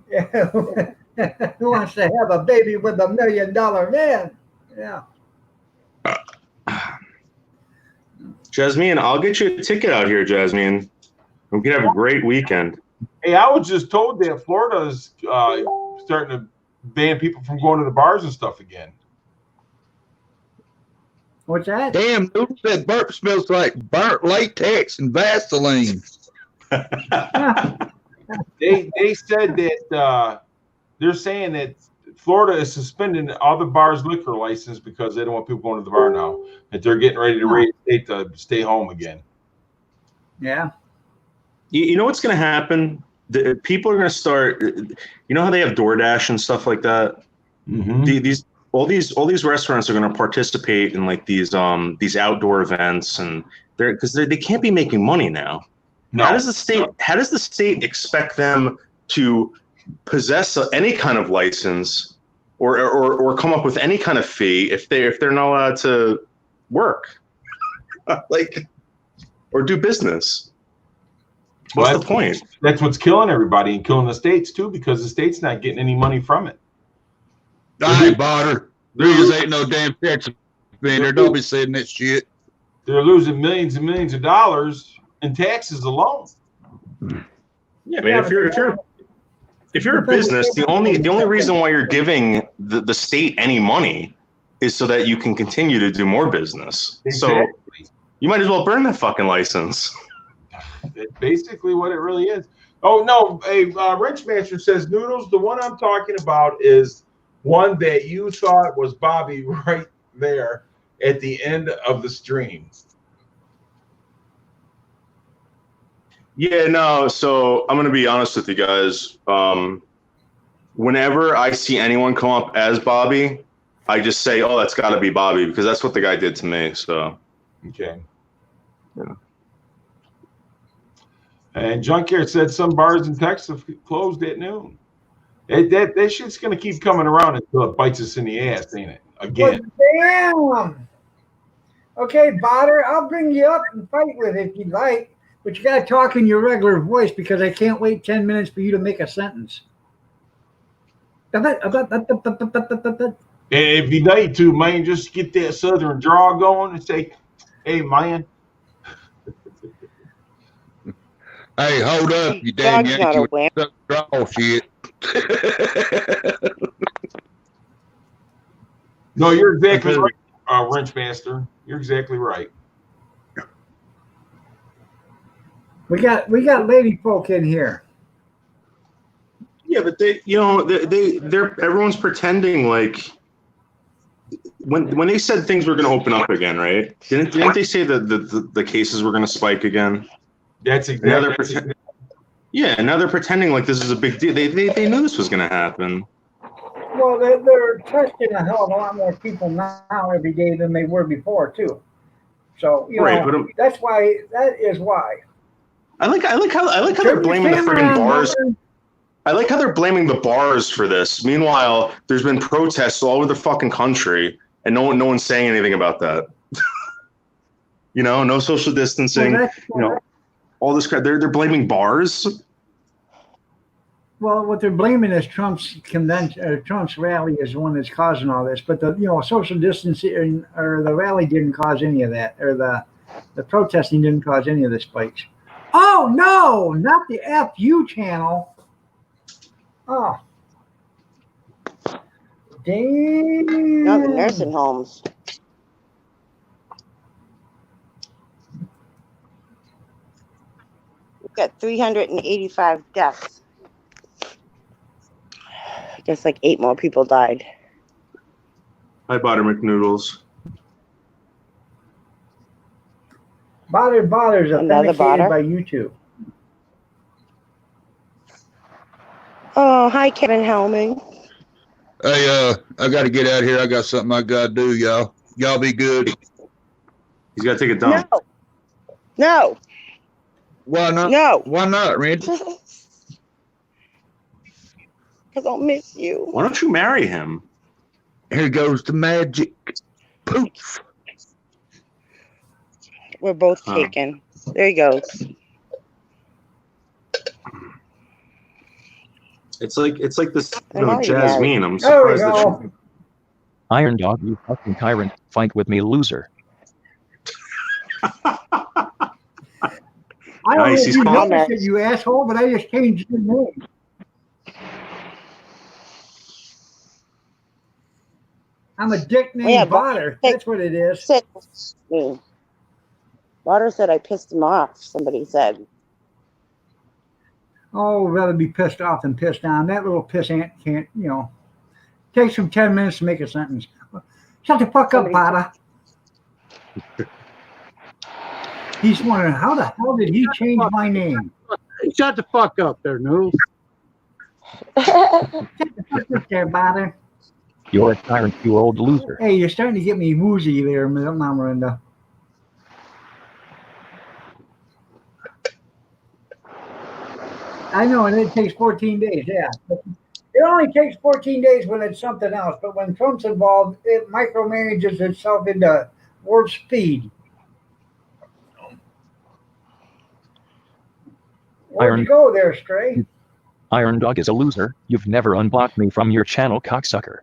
Who wants to have a baby with $1 million man? Yeah. Jasmine, I'll get you a ticket out here, Jasmine. We can have a great weekend. Hey, I was just told that Florida's starting to ban people from going to the bars and stuff again. What's that? Damn, Noodles, that burp smells like burnt latex and Vaseline. They said that they're saying that Florida is suspending all the bars' liquor license because they don't want people going to the bar now. That they're getting ready to raise state to stay home again. Yeah. You know what's going to happen? People are going to start. You know how they have DoorDash and stuff like that. All these restaurants are going to participate in like these outdoor events, and they can't be making money now. No. How does the state expect them to possess any kind of license or come up with any kind of fee if they're not allowed to work, like, or do business? What's the point? That's what's killing everybody and killing the states too, because the state's not getting any money from it. I ain't bother. There just ain't no damn tax there. Don't be saying that shit. They're losing millions and millions of dollars in taxes alone. Yeah, I mean, if you're a business, the only reason why you're giving the state any money is so that you can continue to do more business. Exactly. So you might as well burn that fucking license. That's basically what it really is. Oh no, Wrenchmaster says, Noodles, the one I'm talking about is one that you thought was Bobby right there at the end of the stream. Yeah, no. So I'm gonna be honest with you guys. Whenever I see anyone come up as Bobby, I just say, "Oh, that's got to be Bobby," because that's what the guy did to me. So, okay. Yeah. And Junkyard said some bars in Texas have closed at noon. That shit's gonna keep coming around until it bites us in the ass, ain't it? Again. Well, damn. Okay, Botter, I'll bring you up and fight with it if you'd like. But you got to talk in your regular voice because I can't wait 10 minutes for you to make a sentence. And if you need to, man, just get that southern draw going and say, "Hey, man." Hey, hold up, you damn Yankee with the draw shit. No, you're exactly right, Wrenchmaster. You're exactly right. We got lady folk in here. yeah, but they're everyone's pretending like when they said things were going to open up again, right? Didn't they say that the cases were going to spike again? That's exactly. Now they're pretending like this is a big deal. They knew this was going to happen. Well, they're testing a hell of a lot more people now every day than they were before, too. So, that's why. That is why. I like how they're blaming the friggin' bars. I like how they're blaming the bars for this. Meanwhile, there's been protests all over the fucking country, and no one's saying anything about that. No social distancing. All this crap. They're blaming bars. Well, what they're blaming is Trump's convention, Trump's rally is the one that's causing all this. But the social distancing or the rally didn't cause any of that, or the protesting didn't cause any of the spikes. Oh no, not the FU channel. Oh, damn. No, the nursing homes. We've got 385 deaths. I guess like 8 more people died. Hi, Butter McNoodles. Botter's authenticated Botter? by YouTube. Oh, hi, Kevin Helming. Hey, I got to get out of here. I got something I got to do, y'all. Y'all be good. He's got to take a dump. No. Why not? No. Why not, Randy? Because I'll miss you. Why don't you marry him? Here goes the magic. Poof. We're both taken. There he goes. It's like this I'm Jasmine. I'm There we surprised that go. Iron Dog, you fucking tyrant. Fight with me, loser. I don't Nice, know if he's you calm. noticed it, you asshole, but I just changed your name. I'm a dick named Yeah, Botter. That's what it is. Water said I pissed him off, somebody said. Oh, rather be pissed off than pissed on. That little piss ant can't, takes him 10 minutes to make a sentence. Shut the fuck up, Bada. He's wondering, how the hell did he change my name? Shut the fuck up there, Noodles. Shut the fuck up there, Bada. You're a tyrant, you old loser. Hey, you're starting to get me woozy there, Mama Miranda. I know, and it takes 14 days, yeah. It only takes 14 days when it's something else, but when Trump's involved, it micromanages itself into warp speed. Where'd you go there, Stray? Iron Dog is a loser. You've never unblocked me from your channel, cocksucker.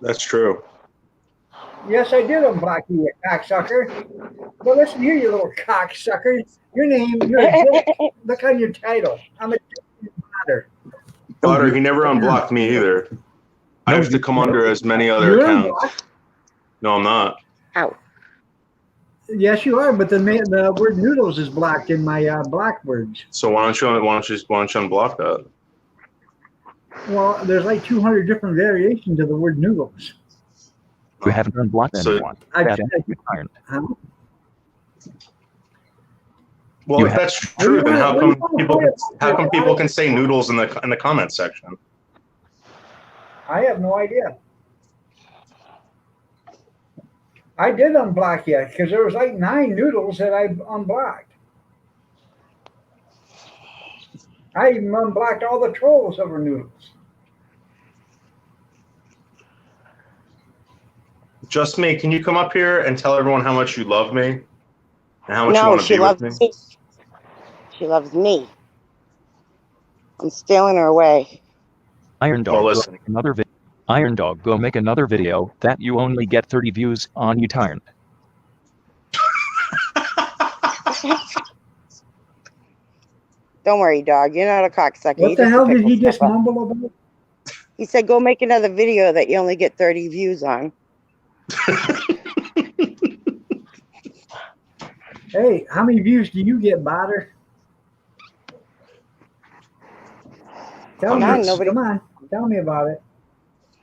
That's true. Yes, I did unblock you, you cocksucker. But listen here, you little cocksucker. Your name, you're a dick. Look on your title. I'm a dick. Butter, he never unblocked me either. I have to come under as many other You're accounts. unblocked? No, I'm not. Ow. Yes, you are, but the word noodles is blocked in my block words. So why don't you unblock that? Well, there's like 200 different variations of the word noodles. You haven't unblocked So- anyone. I, That you're tyrant. huh? Well, You if have- that's true, then how come people can say noodles in the comment section? I have no idea. I did unblock you because there was like 9 noodles that I unblocked. I even unblocked all the trolls over noodles. Just me. Can you come up here and tell everyone how much you love me and how much you No, want to she be with loves me? me. She loves me. I'm stealing her away. Iron Dog, Well, go listen. make another video. Iron Dog, go make another video that you only get 30 views on, you tyrant. Don't worry, dog. You're not a cocksucker. What You're the just a hell did pickle he just sniffer. mumble about? He said, go make another video that you only get 30 views on. Hey, how many views do you get, Botter? Tell Come me. on, nobody- Come on. Tell me about it.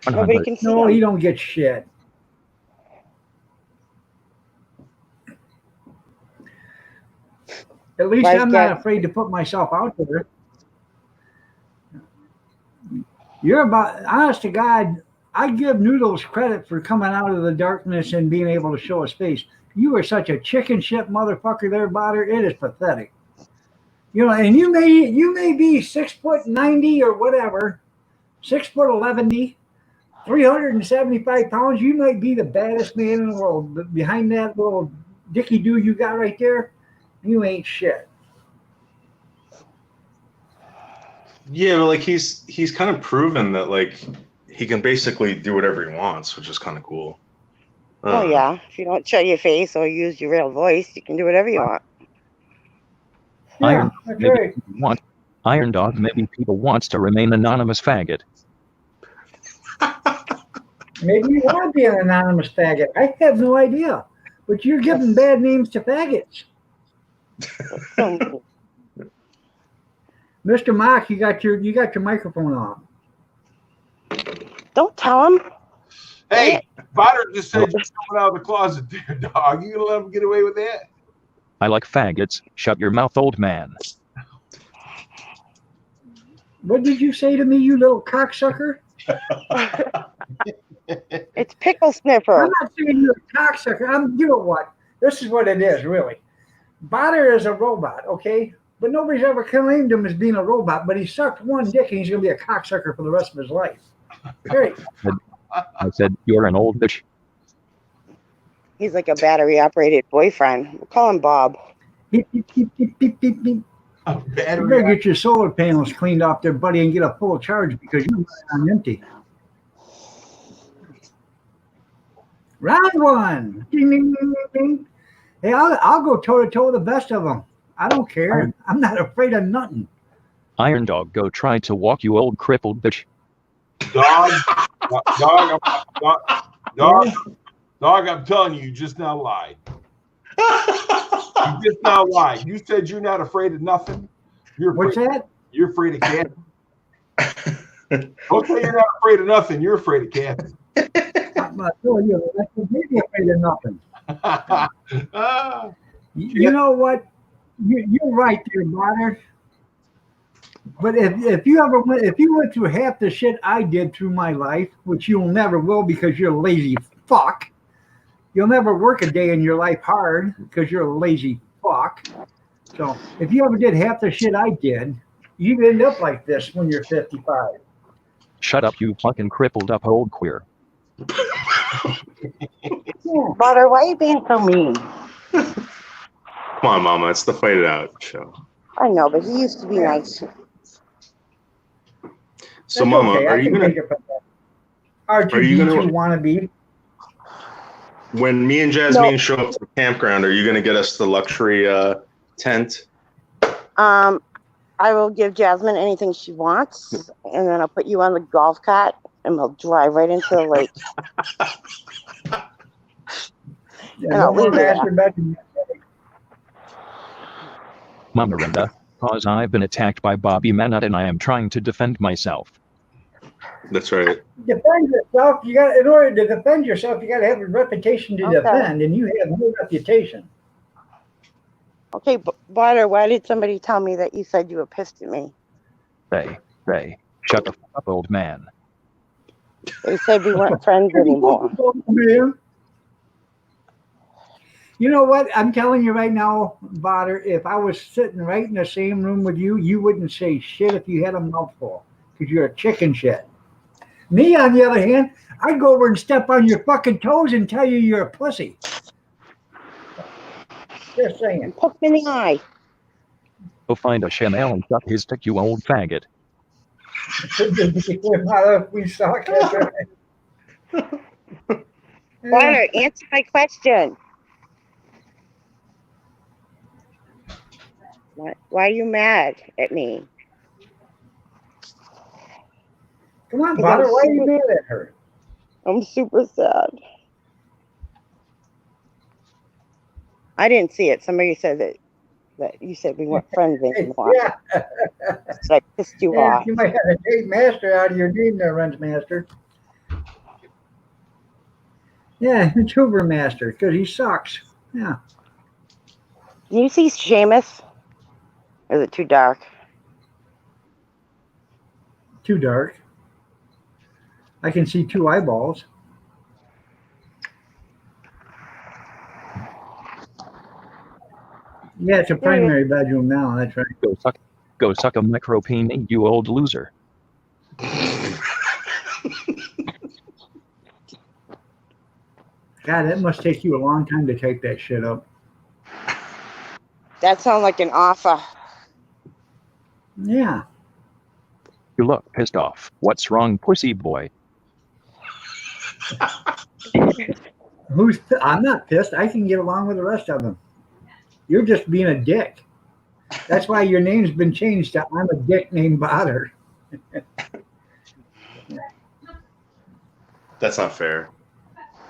Nobody 100. can see No, him. he don't get shit. At least Wise I'm guy. not afraid to put myself out there. You're about, honest to God, I give Noodles credit for coming out of the darkness and being able to show his face. You are such a chicken shit motherfucker there, Botter. It is pathetic. And you may be 6'90" or whatever, 6'11", 375 pounds. You might be the baddest man in the world, but behind that little dicky do you got right there, you ain't shit. Yeah, but like he's kind of proven that like he can basically do whatever he wants, which is kind of cool. Oh, yeah. If you don't show your face or use your real voice, you can do whatever you want. Yeah, Iron, that's maybe right. people want Iron Dog. Maybe people wants to remain anonymous faggot. Maybe you want to be an anonymous faggot. I have no idea. But you're giving bad names to faggots. Mr. Mock, you got your microphone on. Don't tell him. Hey, Potter just said you're coming out of the closet there, dog. You gonna let him get away with that? I like faggots. Shut your mouth, old man. What did you say to me, you little cocksucker? It's pickle I'm sniffer. not saying you're a cocksucker. You know what? This is what it is, really. Botter is a robot, okay? But nobody's ever claimed him as being a robot, but he sucked one dick and he's going to be a cocksucker for the rest of his life. Great. I said, you're an old bitch. He's like a battery-operated boyfriend. We'll call him Bob. Beep, beep, beep, beep, beep, beep, beep. A You battery. better get your solar panels cleaned off there, buddy, and get a full charge because you're running on empty. Round one. Ding, ding, ding, ding, ding. Hey, I'll go toe-to-toe with the best of them. I don't care. I'm not afraid of nothing. Iron Dog, go try to walk, you old crippled bitch. Dog, I'm telling you, you just now lied. You just now lied. You said you're not afraid of nothing. You're What's afraid, that? You're afraid of Kathy. Don't say you're not afraid of nothing. You're afraid of Kathy. I'm not telling you, that's completely afraid of nothing. Ah, You know what? You're right there, brother. But if you went through half the shit I did through my life, which you'll never will because you're a lazy fuck, you'll never work a day in your life hard because you're a lazy fuck. So if you ever did half the shit I did, you'd end up like this when you're 55. Shut up, you fucking crippled up old queer. Yeah. Butter, why are you being so mean? Come on, Mama. It's the Fight It Out show. I know, but he used to be nice. So, That's Mama, okay. are I you can gonna take it from that. Are you R2D2 gonna- wannabe. when me and Jasmine show up to the campground? Are you gonna get us the luxury tent? I will give Jasmine anything she wants, and then I'll put you on the golf cart, and we'll drive right into the lake. Yeah, And I'll no more leave you there. master bedroom. Mama Renda, cause I've been attacked by Bobby Manut and I am trying to defend myself. That's right. Defend yourself. You got in order to defend yourself, you got to have a reputation to Okay. defend, and you have no reputation. Okay, Butter, why did somebody tell me that you said you were pissed at me? Ray, shut the fuck up, old man. They said we weren't friends anymore. Man. You know what? I'm telling you right now, Botter, if I was sitting right in the same room with you, you wouldn't say shit if you had a mouthful because you're a chicken shit. Me, on the other hand, I'd go over and step on your fucking toes and tell you you're a pussy. Just saying. Poke me in the eye. Go find a Chanel and suck his dick, you old faggot. We suck. That's right. Butter, answer my question. Why are you mad at me? Come on, Botter, why are you mad at her? I'm super sad. I didn't see it. Somebody said that you said we weren't friends anymore. Yeah. So I pissed you Yeah, off. you might have a Dave Master out of your name there, Runs Master. Yeah, it's Hoover Master, because he sucks. Yeah. Can you see Seamus? Or is it too dark? Too dark. I can see two eyeballs. Yeah, it's a primary bedroom now, that's right. Go suck a micropene, you old loser. God, that must take you a long time to type that shit up. That sounds like an offer. Yeah. You look pissed off. What's wrong, pussy boy? I'm not pissed. I can get along with the rest of them. You're just being a dick. That's why your name's been changed to I'm a dick named Botter. That's not fair.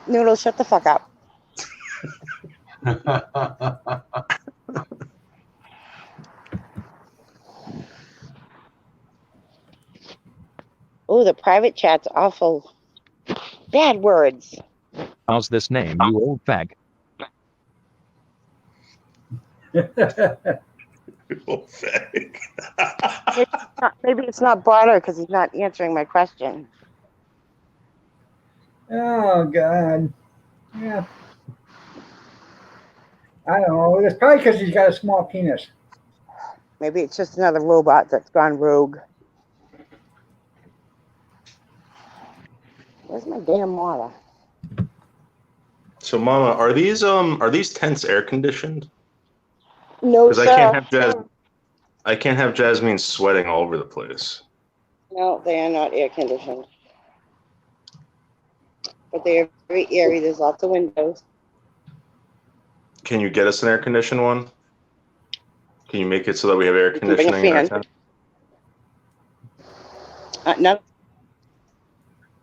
Noodle, shut the fuck up. Oh, the private chat's awful. Bad words. How's this name, you old fag? Oh, fag. Maybe it's not Butter because he's not answering my question. Oh, God. Yeah. I don't know. It's probably because he's got a small penis. Maybe it's just another robot that's gone rogue. Where's my damn water? So, Mama, are these tents air conditioned? No, Because sir. I can't have Jasmine sweating all over the place. No, they are not air conditioned. But they are very airy. There's lots of windows. Can you get us an air conditioned one? Can you make it so that we have air can bring a conditioning in our fan. tent?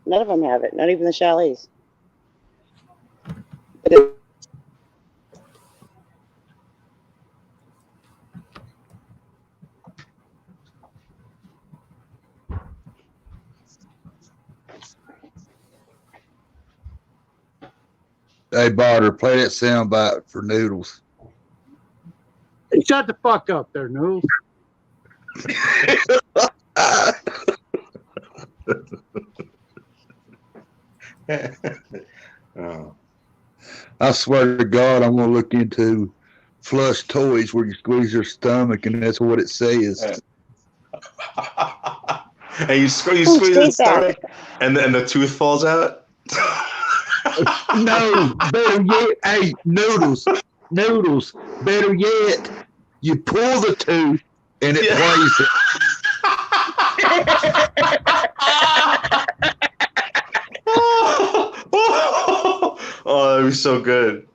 None of them have it. Not even the chalets. But it, Hey, Barter, play that sound bite for Noodles. Hey, shut the fuck up there, Noodles. Oh. I swear to God, I'm gonna look into flush toys where you squeeze your stomach, and that's what it says. And you squeeze Who the said that? stomach, and the tooth falls out. No, better yet, hey, Noodles, better yet, you pull the tooth and it plays it. Oh, that'd be so good.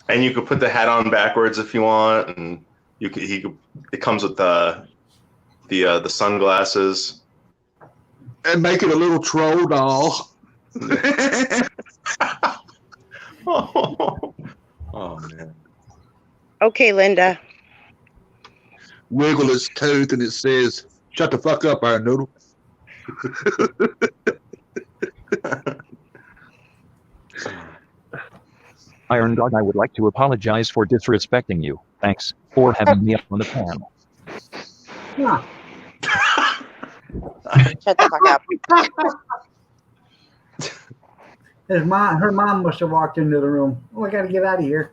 And you could put the hat on backwards if you want, and it comes with the sunglasses. And make it a little troll doll. Oh man. Okay, Linda. Wiggle its tooth and it says, "Shut the fuck up, Iron Noodle." Iron Dog, I would like to apologize for disrespecting you. Thanks for having me up on the panel. Yeah. Shut the fuck up. Her mom must have walked into the room. Oh, I gotta get out of here.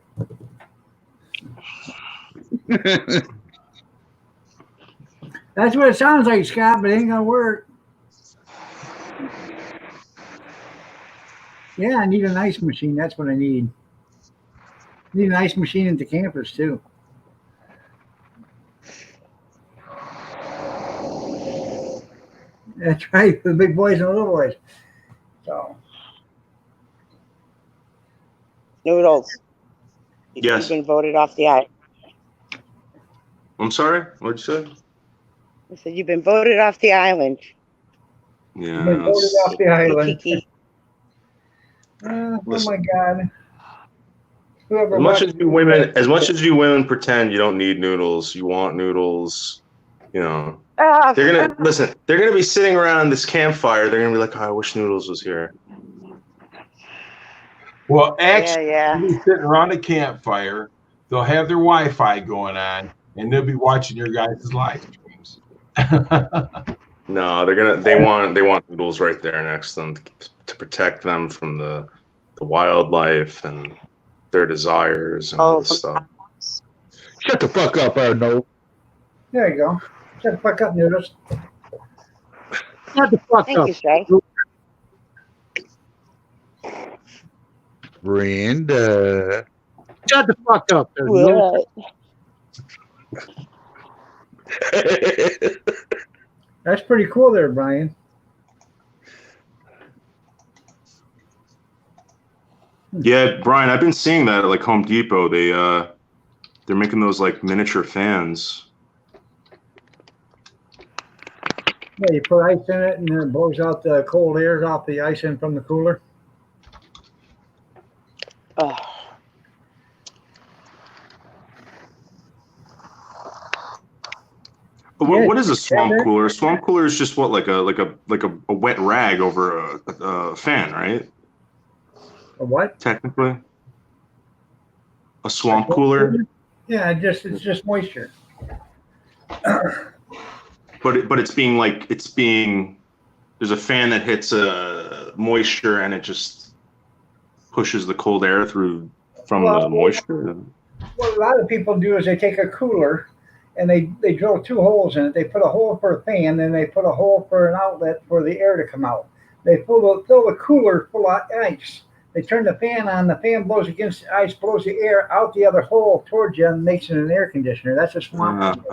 That's what it sounds like, Scott, but it ain't gonna work. Yeah, I need an ice machine. That's what I need. Need an ice machine at the campus too. That's right, for the big boys and little boys. So Noodles. Yes. You've been voted off the island. I'm sorry. What'd you say? I said you've been voted off the island. Yeah. been voted off the island. Kiki. Oh Listen. my God. Whoever As much watched- as you women pretend you don't need noodles, you want noodles. You know, Ah, they're gonna listen. They're gonna be sitting around this campfire. They're gonna be like, "Oh, I wish Noodles was here." Well, actually, yeah. they'll be sitting around a campfire. They'll have their Wi-Fi going on, and they'll be watching your guys' live streams. No, they want Noodles right there next to them to protect them from the wildlife and their desires and all this stuff. Shut the fuck up, Iron Noodle. There you go. Shut the fuck up, Noodles. Shut the fuck Thank up. you, Shay. Brenda. Shut the fuck up there, Noodles. What? That's pretty cool there, Brian. Yeah, Brian, I've been seeing that at like Home Depot. They're making those like miniature fans. Yeah, you put ice in it and then it blows out the cold airs off the ice in from the cooler. Oh. But Yeah, what is a swamp yeah, cooler? A swamp cooler is just what, like a wet rag over a fan, right? A what? Technically, a swamp cooler. Yeah, it's just moisture. But it's being there's a fan that hits moisture and it just pushes the cold air through from the moisture. What a lot of people do is they take a cooler and they drill 2 holes in it. They put a hole for a fan, and they put a hole for an outlet for the air to come out. They fill the cooler full of ice. They turn the fan on. The fan blows against the ice, blows the air out the other hole towards you, and makes it an air conditioner. That's a swamp.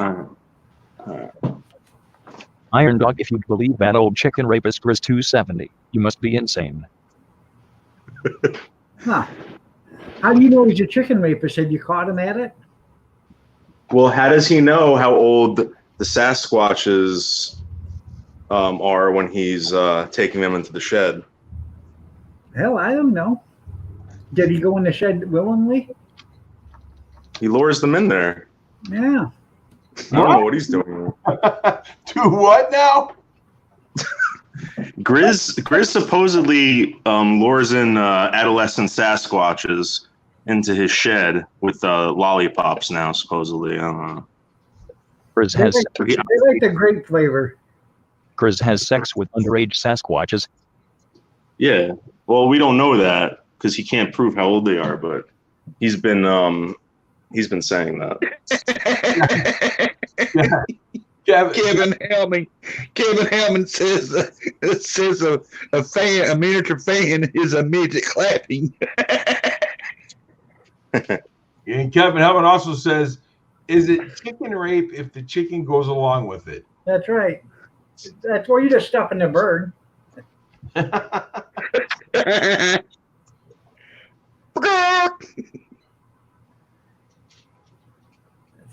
Iron Dog, if you believe that old chicken rapist Chris 270, you must be insane. Huh. How do you know he's a chicken rapist? Have you caught him at it? Well, how does he know how old the Sasquatches are when he's taking them into the shed? Hell, I don't know. Did he go in the shed willingly? He lures them in there. Yeah. I don't know what he's doing. Do what now? Grizz supposedly lures in adolescent Sasquatches into his shed with lollipops now, supposedly. I don't know. Grizz They has like, they like the grape flavor. Grizz has sex with underage Sasquatches. Yeah. Well, we don't know that because he can't prove how old they are, but he's been saying that. Kevin, Kevin Hellman says a miniature fan is a midget clapping. and Kevin Hellman also says, "Is it chicken rape if the chicken goes along with it?" That's right. That's where you just stuffing the bird.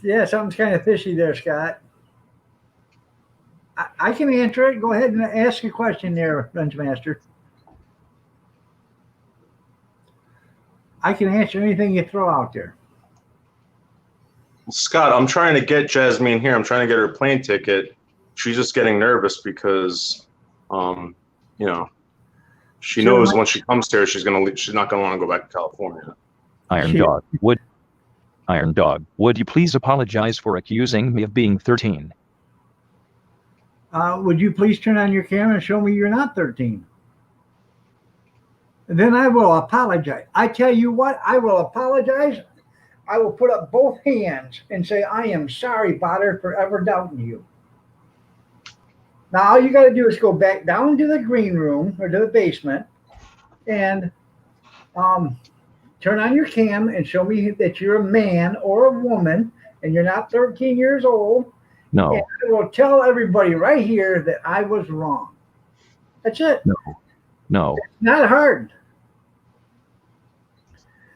Yeah, something's kind of fishy there, Scott. I can answer it. Go ahead and ask a question there, Lunchmaster. I can answer anything you throw out there. Scott, I'm trying to get Jasmine here. I'm trying to get her plane ticket. She's just getting nervous because, she knows when she comes here, she's not gonna want to go back to California. Iron Dog, would you please apologize for accusing me of being 13? Would you please turn on your camera and show me you're not 13? And then I will apologize. I tell you what, I will apologize. I will put up both hands and say, I am sorry, Potter, for ever doubting you. Now, all you got to do is go back down to the green room or to the basement and turn on your cam and show me that you're a man or a woman and you're not 13 years old. No. And I will tell everybody right here that I was wrong. That's it. No. It's not hard.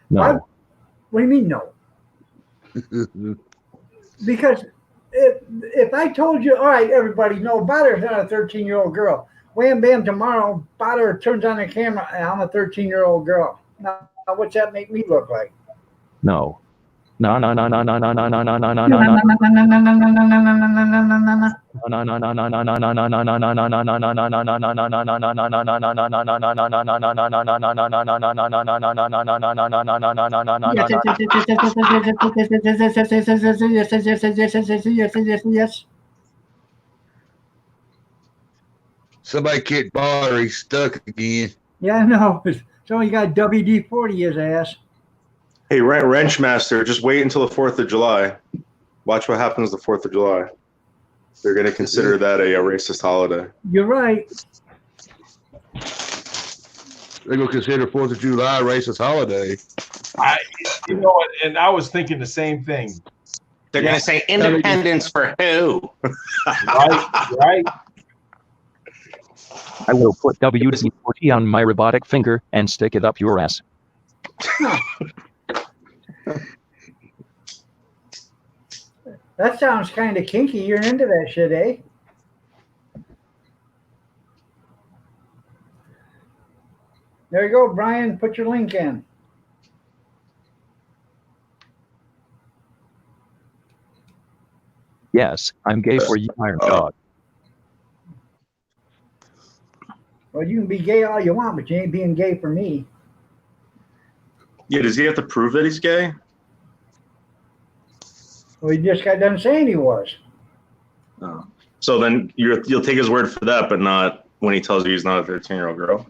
No. What do you mean no? Because if I told you, all right, everybody, no, Potter's not a 13-year-old girl. Wham, bam, tomorrow, Potter turns on the camera and I'm a 13-year-old girl. Now, what's that make me look like? No. No. Yes. Somebody kicked Potter. He's stuck again. Yeah, I know. So he got WD-40 his ass. Hey, Wrenchmaster, just wait until the 4th of July. Watch what happens the 4th of July. They're going to consider that a racist holiday. You're right. They're going to consider 4th of July a racist holiday. And I was thinking the same thing. They're going to say independence for who? Right. I will put WD-40 on my robotic finger and stick it up your ass. That sounds kind of kinky. You're into that shit, eh? There you go, Brian. Put your link in. Yes, I'm gay for you, Iron Dog. Well, you can be gay all you want, but you ain't being gay for me. Yeah, does he have to prove that he's gay? Well, he just got done saying he was. Oh. So then you'll take his word for that, but not when he tells you he's not a 13-year-old girl?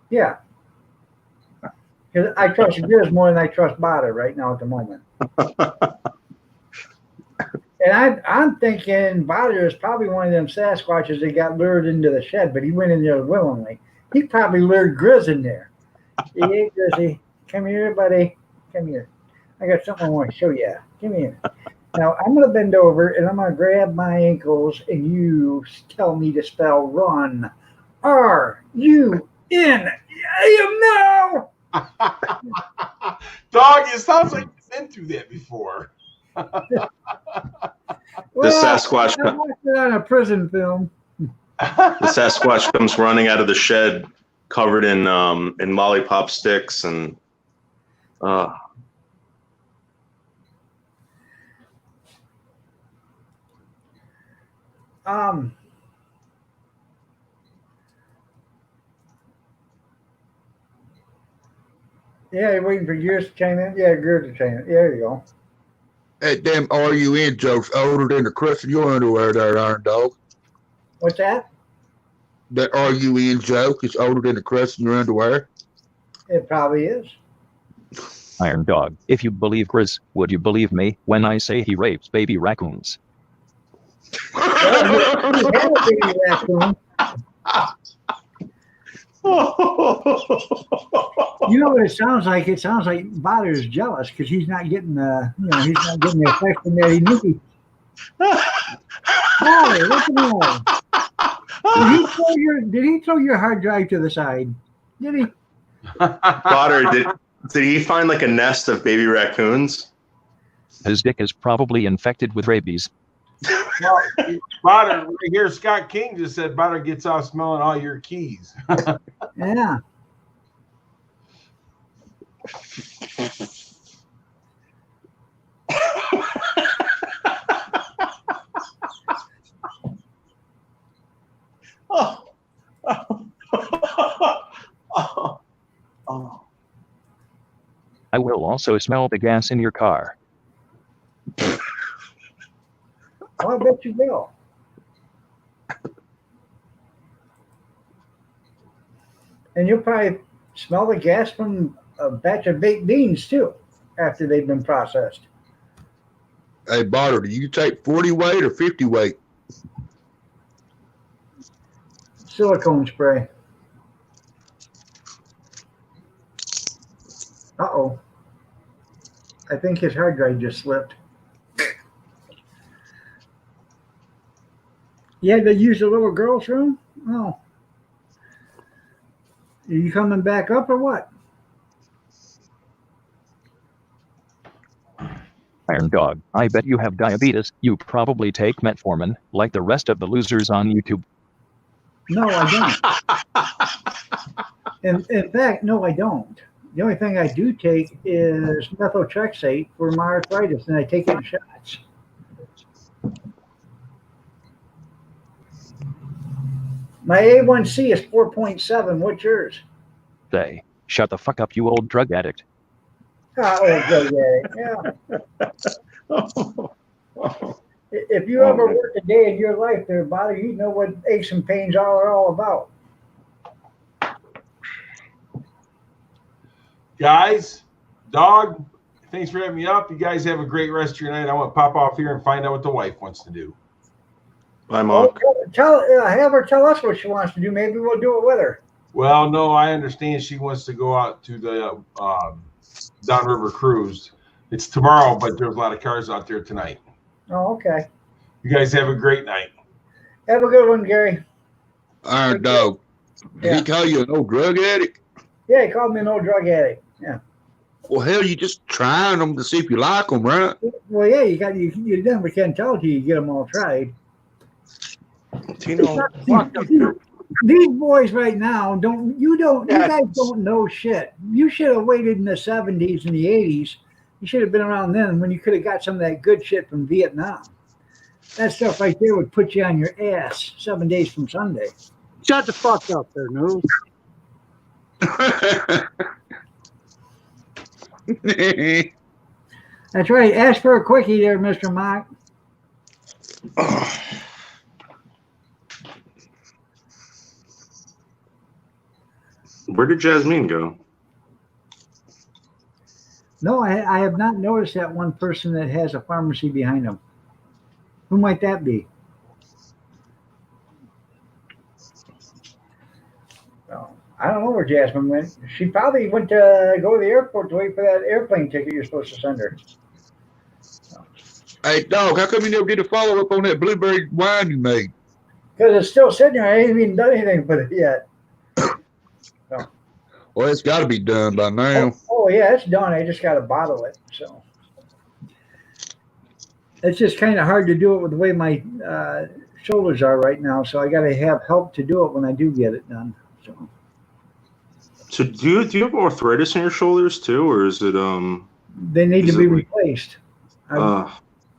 Yeah. Because I trust Grizz more than I trust Bada right now at the moment. And I'm thinking Bada is probably one of them Sasquatches that got lured into the shed, but he went in there willingly. He probably lured Grizz in there. Hey, Grizzy, come here, buddy. Come here. I got something I want to show you. Come here. Now, I'm going to bend over, and I'm going to grab my ankles, and you tell me to spell run. R-U-N. I am now. Dog, it sounds like you've been through that before. The Sasquatch. I watched it on a prison film. The Sasquatch comes running out of the shed, covered in lollipop sticks, and Yeah, you're waiting for Gears to chime in? Yeah, Gears to chime in. There you go. That damn RUN joke's older than the crust in your underwear there, Iron Dog. What's that? That RUN joke is older than the crust in your underwear. It probably is. Iron Dog, if you believe Chris, would you believe me when I say he rapes baby raccoons? Well, he had a baby raccoon. You know what it sounds like? It sounds like Botter is jealous because he's not getting the, he's not getting the affection that he needs. Botter, look at him. Did he throw your hard drive to the side? Did he? Potter, did he find like a nest of baby raccoons? His dick is probably infected with rabies. Well, Botter, right here, Scott King just said Botter gets off smelling all your keys. Yeah. I will also smell the gas in your car. I bet you will. And you'll probably smell the gas from a batch of baked beans too, after they've been processed. Hey, Botter, do you take 40 weight or 50 weight? Silicone spray. Uh-oh. I think his hard drive just slipped. You had to use the little girl's room? Oh. Are you coming back up or what? Iron Dog, I bet you have diabetes. You probably take metformin, like the rest of the losers on YouTube. No, I don't. In fact, no, I don't. The only thing I do take is methotrexate for my arthritis, and I take it in shots. My A1C is 4.7. What's yours? Say, shut the fuck up, you old drug addict. Yeah. If you ever worked a day in your life there, Botter, you know what aches and pains are all about. Guys, Dog, thanks for having me up. You guys have a great rest of your night. I want to pop off here and find out what the wife wants to do. Bye, Mom. Have her tell us what she wants to do. Maybe we'll do it with her. Well, no, I understand she wants to go out to the Downriver Cruise. It's tomorrow, but there's a lot of cars out there tonight. Oh, okay. You guys have a great night. Have a good one, Gary. Iron Dog, did he call you an old drug addict? Yeah, he called me an old drug addict. Yeah. Well, hell, you just trying them to see if you like them, right? Well, yeah, you never can tell till you get them all tried. Tino, These boys right now you guys don't know shit. You should have waited in the 70s and the 80s. You should have been around then when you could have got some of that good shit from Vietnam. That stuff right there would put you on your ass 7 days from Sunday. Shut the fuck up there, News. That's right. Ask for a quickie there, Mr. Mock. Where did Jasmine go? No, I have not noticed that one person that has a pharmacy behind them. Who might that be? Well, I don't know where Jasmine went. She probably went to go to the airport to wait for that airplane ticket you're supposed to send her. Hey, Dog, how come you never did a follow-up on that blueberry wine you made? Because it's still sitting there. I ain't even done anything with it yet. Well, it's got to be done by now. Oh, yeah, it's done. I just got to bottle it. So it's just kind of hard to do it with the way my shoulders are right now. So I got to have help to do it when I do get it done. So do you have arthritis in your shoulders too, or is it they need to be replaced. I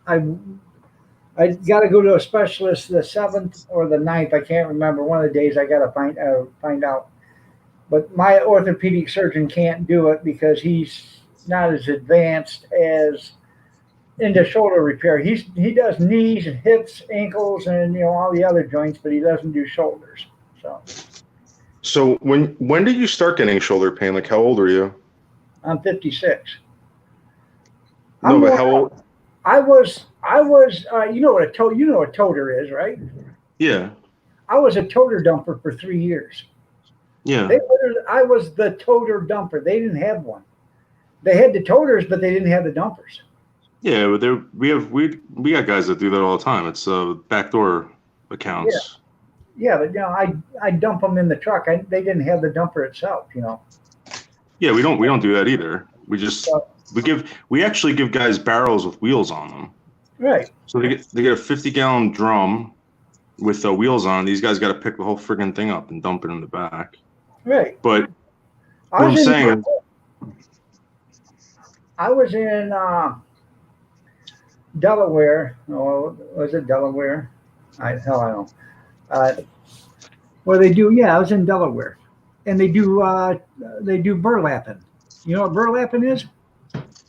got to go to a specialist the 7th or the 9th. I can't remember. One of the days I got to find out. But my orthopedic surgeon can't do it because he's not as advanced as into shoulder repair. He does knees and hips, ankles, and all the other joints, but he doesn't do shoulders. So when did you start getting shoulder pain? Like, how old are you? I'm 56. No, but how old? I was. You know what a toter is, right? Yeah. I was a toter dumper for 3 years. Yeah. I was the toter dumper. They didn't have one. They had the toters, but they didn't have the dumpers. Yeah, but we got guys that do that all the time. It's backdoor accounts. Yeah, but I dump them in the truck. They didn't have the dumper itself. Yeah, we don't do that either. We actually give guys barrels with wheels on them. Right. So they get a 50-gallon drum with wheels on. These guys got to pick the whole friggin' thing up and dump it in the back. Right. But what I'm saying, I was in Delaware. Oh, was it Delaware? I don't know. Where they do? Yeah, I was in Delaware, and they do burlapping. You know what burlapping is?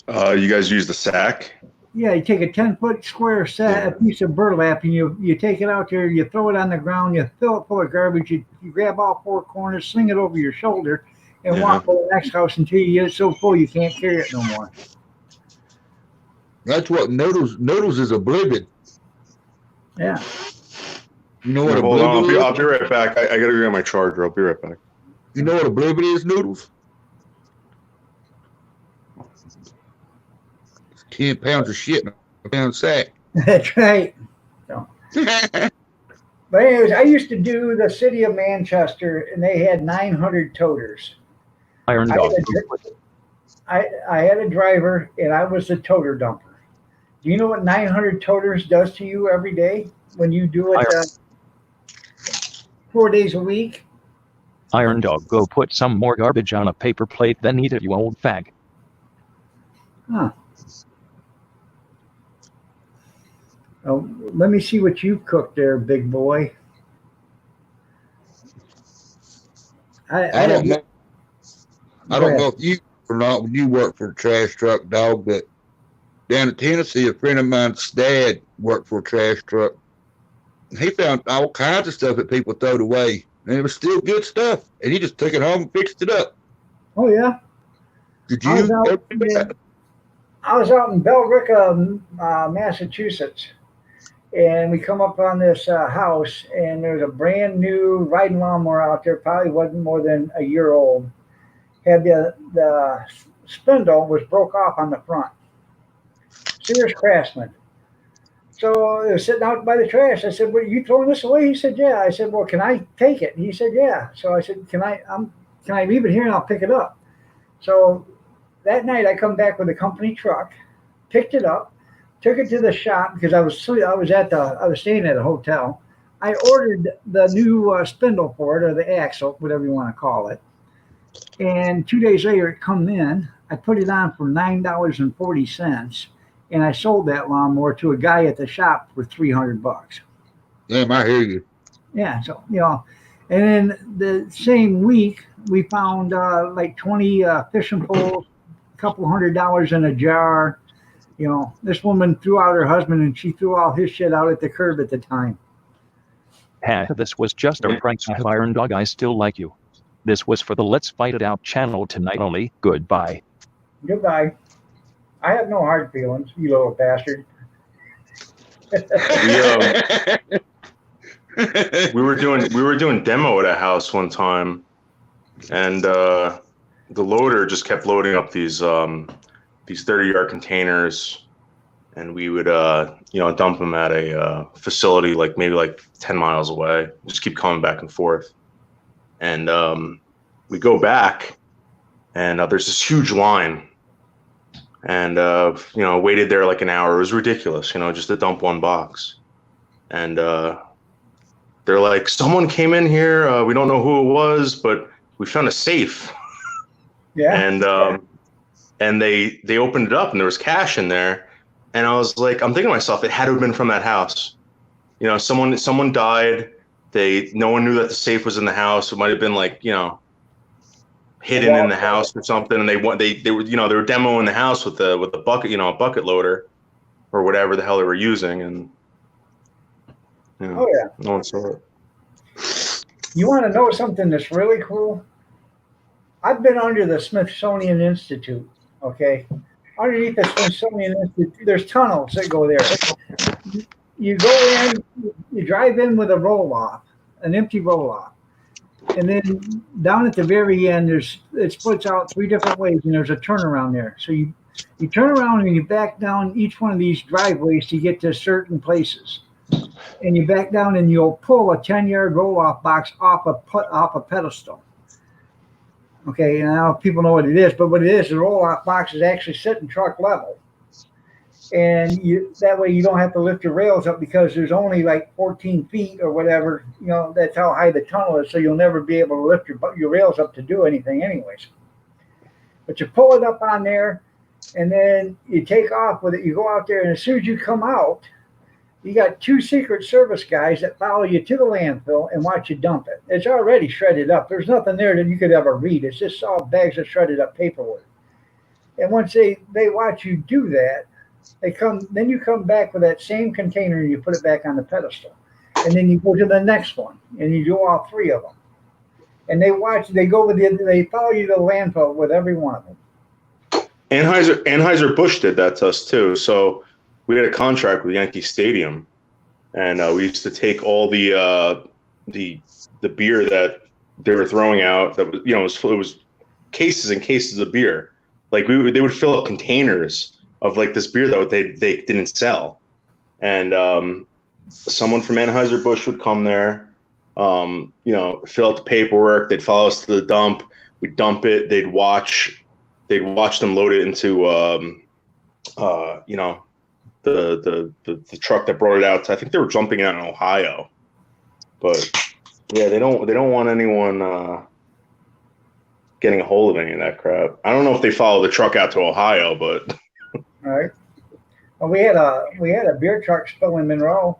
you guys use the sack? Yeah, you take a 10-foot square a piece of burlap, and you take it out there, you throw it on the ground, you fill it full of garbage, you grab all four corners, sling it over your shoulder, and walk to the next house until you get it so full you can't carry it no more. That's what Noodles is oblivion. Yeah. You know what Hold on, oblivion is? I'll be right back. I gotta grab my charger. I'll be right back. You know what oblivion is, Noodles? 10 pounds of shit in a pound sack. That's right. So. But anyways, I used to do the city of Manchester, and they had 900 toters. Iron Dog. I had a driver, and I was the toter dumper. Do you know what 900 toters does to you every day when you do it 4 days a week? Iron Dog, go put some more garbage on a paper plate, then eat it, you old fag. Huh. Oh, let me see what you cooked there, big boy. I don't know. I don't know if you or not when you work for a trash truck, dog, but down in Tennessee, a friend of mine's dad worked for a trash truck. He found all kinds of stuff that people throwed away, and it was still good stuff. And he just took it home and fixed it up. Oh, yeah? Did you ever do that? I was out in Billerica, Massachusetts, and we come up on this house, and there's a brand new riding lawnmower out there, probably wasn't more than a year old. Had the spindle was broke off on the front. Sears Craftsman. So it was sitting out by the trash. I said, "Well, you throwing this away?" He said, "Yeah." I said, "Well, can I take it?" He said, "Yeah." So I said, "Can I leave it here and I'll pick it up?" So that night I come back with a company truck, picked it up, took it to the shop because I was staying at a hotel. I ordered the new spindle for it, or the axle, whatever you want to call it. And 2 days later it come in. I put it on for $9.40, and I sold that lawnmower to a guy at the shop for $300. Damn, I hear you. Yeah, so and then the same week we found like 20 fishing poles, a couple $100 in a jar. This woman threw out her husband, and she threw all his shit out at the curb at the time. This was just a prank, Iron Dog. I still like you. This was for the Let's Fight It Out channel tonight only. Goodbye. Goodbye. I have no hard feelings, you little bastard. We were doing demo at a house one time, and the loader just kept loading up these 30-yard containers, and we would dump them at a facility maybe 10 miles away. Just keep coming back and forth, and we go back, and there's this huge line, and waited there like an hour. It was ridiculous, just to dump one box, and they're like, "Someone came in here. We don't know who it was, but we found a safe." Yeah. And they opened it up, and there was cash in there. And I was like, I'm thinking to myself, it had to have been from that house. Someone died. No one knew that the safe was in the house. It might have been hidden in the house or something, and they were demoing the house with a bucket, a bucket loader or whatever the hell they were using, and Oh yeah. no one saw it. You want to know something that's really cool? I've been under the Smithsonian Institute, okay? Underneath the Smithsonian Institute, there's tunnels that go there. You go in, you drive in with a roll-off, an empty roll-off. And then down at the very end, it splits out 3 different ways, and there's a turnaround there. So you turn around and you back down each one of these driveways to get to certain places. And you back down and you'll pull a 10-yard roll-off box off a pedestal. Okay, and now people know what it is, but what it is, the roll-off box is actually sitting truck level. And that way you don't have to lift your rails up because there's only like 14 feet or whatever, that's how high the tunnel is, so you'll never be able to lift your rails up to do anything anyways. But you pull it up on there, and then you take off with it, you go out there, and as soon as you come out, you got 2 Secret Service guys that follow you to the landfill and watch you dump it. It's already shredded up. There's nothing there that you could ever read. It's just all bags of shredded up paperwork. And once they watch you do that, then you come back with that same container and you put it back on the pedestal. And then you go to the next one and you do all 3 of them. And they follow you to the landfill with every one of them. Anheuser-Busch did that to us too. So we had a contract with Yankee Stadium, and we used to take all the beer that they were throwing out. That was, it was cases and cases of beer. Like they would fill up containers of like this beer that they didn't sell, and someone from Anheuser-Busch would come there, fill out the paperwork. They'd follow us to the dump. We'd dump it. They'd watch them load it into the truck that brought it out. I think they were jumping it out in Ohio, but yeah, they don't want anyone getting a hold of any of that crap. I don't know if they follow the truck out to Ohio, but right. Well, we had a beer truck spill in Monroe,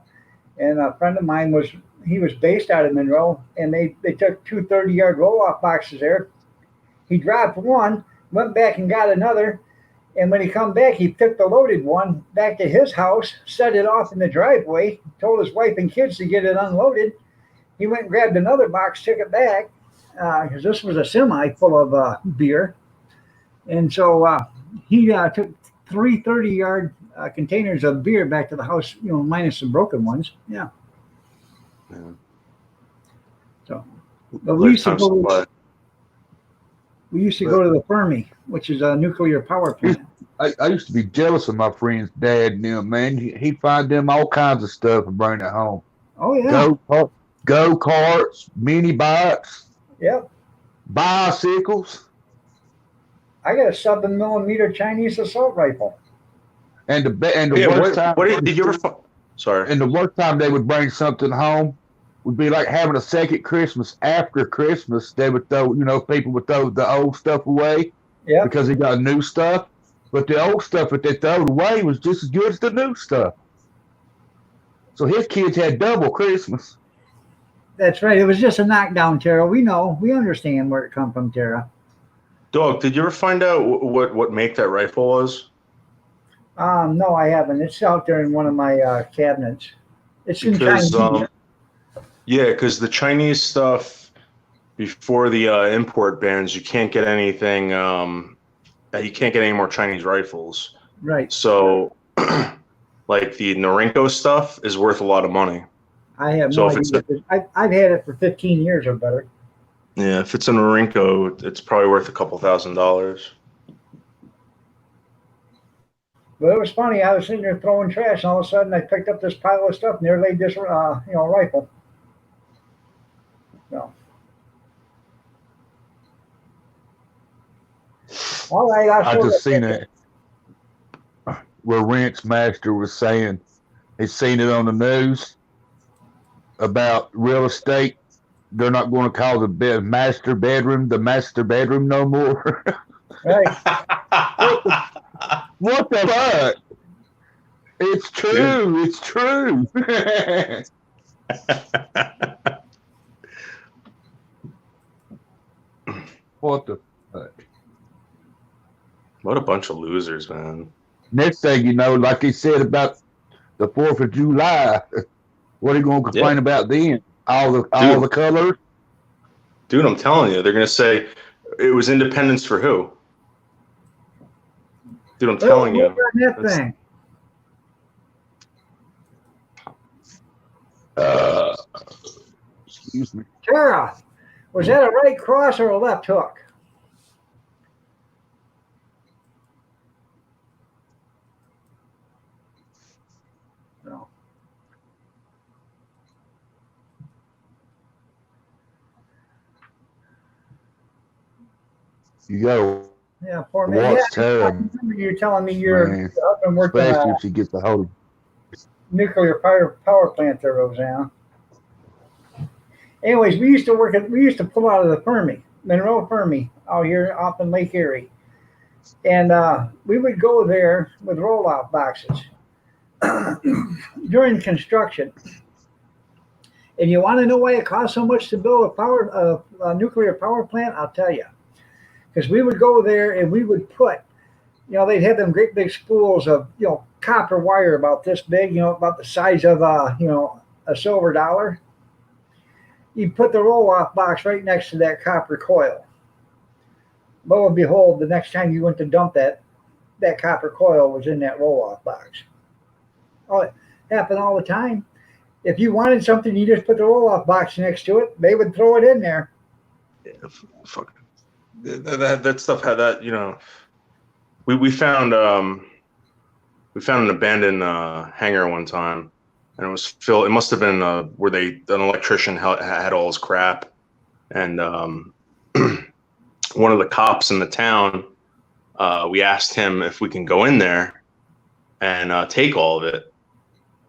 and a friend of mine was based out of Monroe, and they took 2 30-yard roll-off boxes there. He dropped one, went back and got another. And when he come back, he took the loaded one back to his house, set it off in the driveway, told his wife and kids to get it unloaded. He went and grabbed another box, took it back, because this was a semi full of beer. And so he took 3 30-yard containers of beer back to the house, minus some broken ones. Yeah. So, but we used to go to the Fermi, which is a nuclear power plant. I used to be jealous of my friend's dad and them, man. He'd find them all kinds of stuff and bring it home. Oh, yeah. Go-karts, mini bikes. Yep. Bicycles. I got a 7mm Chinese assault rifle. And the worst time. Did you ever? Sorry. And the worst time they would bring something home would be like having a second Christmas after Christmas. They would throw, people would throw the old stuff away because they got new stuff. But the old stuff that they threw away was just as good as the new stuff. So his kids had double Christmas. That's right. It was just a knockdown, Tara. We know. We understand where it come from, Tara. Dog, did you ever find out what make that rifle was? No, I haven't. It's out there in one of my cabinets. It's in Chinese. Yeah, because the Chinese stuff before the import bans, you can't get anything. You can't get any more Chinese rifles. Right. So, like the Norinco stuff is worth a lot of money. I have no idea. I've had it for 15 years or better. Yeah, if it's a Norinco, it's probably worth a couple $1,000s. But it was funny. I was sitting there throwing trash, and all of a sudden I picked up this pile of stuff, and there laid this, rifle. So, all right. I just seen it where Rent's Master was saying he's seen it on the news about real estate. They're not going to call the master bedroom no more. Right. What the fuck? It's true. It's true. What the What a bunch of losers, man. Next thing you know, like they said about the 4th of July, what are you going to complain about then? All the colors? Dude, I'm telling you, they're going to say it was independence for who? Dude, I'm telling you. That thing. Excuse me. Tara, was that a right cross or a left hook? No. You got Yeah, poor man. What's Yeah, I terrible, remember you telling me your man. husband worked on especially a if she gets a hold of nuclear power plant there, Roseanne. Anyways, we used to pull out of the Fermi, Monroe Fermi, out here off in Lake Erie. And we would go there with roll-out boxes during construction. And you want to know why it costs so much to build a nuclear power plant? I'll tell you. Because we would go there and we would put, they'd have them great big spools of, copper wire about this big, about the size of, a silver dollar. You'd put the roll-off box right next to that copper coil. Lo and behold, the next time you went to dump that copper coil was in that roll-off box. Oh, it happened all the time. If you wanted something, you just put the roll-off box next to it. They would throw it in there. Yeah, fuck. That stuff had that, we found an abandoned hangar one time, and it was filled. It must have been where an electrician had all his crap, and one of the cops in the town, we asked him if we can go in there and take all of it,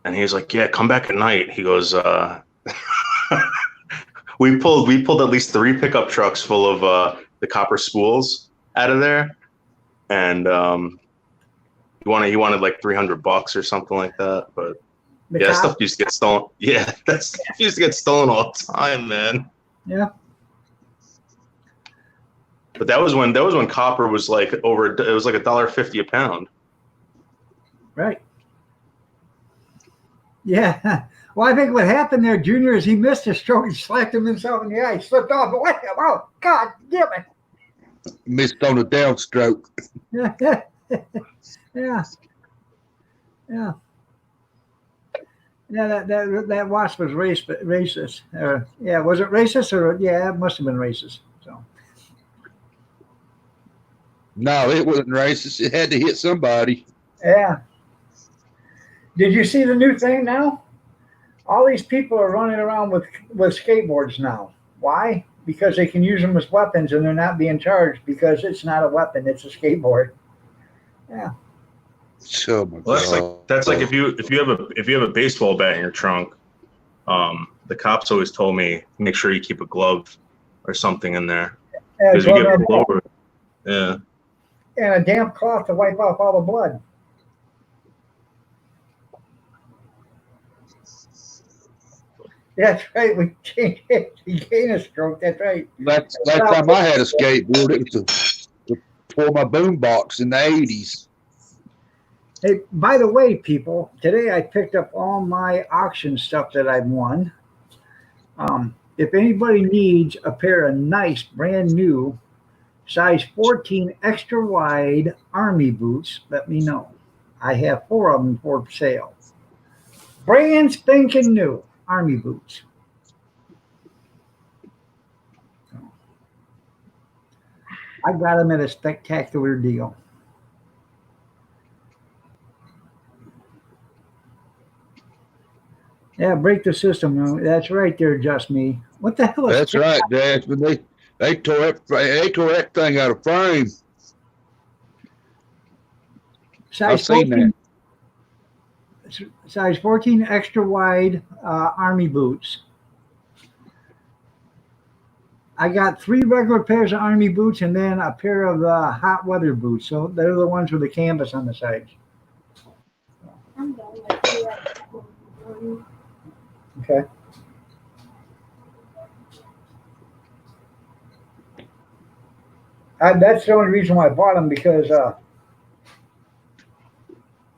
and he was like, "Yeah, come back at night." He goes, we pulled at least 3 pickup trucks full of the copper spools out of there, and he wanted like $300 or something like that. But that stuff used to get stolen. Yeah, that stuff used to get stolen all the time, man. Yeah. But that was when copper was like it was like $1.50 a pound. Right. Yeah. Well, I think what happened there, Junior, is he missed a stroke and slapped himself in the eye. He slipped off the way. Oh, God damn it. missed on a downstroke. Yeah. Yeah. Yeah. Yeah, that wasp was racist. Yeah, was it racist or yeah, it must have been racist. So. No, it wasn't racist. It had to hit somebody. Yeah. Did you see the new thing now? All these people are running around with skateboards now. Why? Because they can use them as weapons and they're not being charged because it's not a weapon, it's a skateboard. Yeah. So much. Well, that's like if you have a baseball bat in your trunk, the cops always told me make sure you keep a glove or something in there because you get pulled over. Yeah. And a damp cloth to wipe off all the blood. That's right. We changed it. He gained a stroke. That's right. Last time I had a skateboard, it was for my boombox in the 80s. Hey, by the way, people, today I picked up all my auction stuff that I've won. If anybody needs a pair of nice, brand new, size 14 extra wide army boots, let me know. I have 4 of them for sale. Brand spanking new army boots. I got them at a spectacular deal. Yeah, break the system. That's right there, just me. What the hell is That's right, Jasmine. They tore that thing out of frame. I've seen that. Size 14 extra wide army boots. I got 3 regular pairs of army boots and then a pair of hot weather boots. So they're the ones with the canvas on the sides. I'm going to do Okay. That's the only reason why I bought them because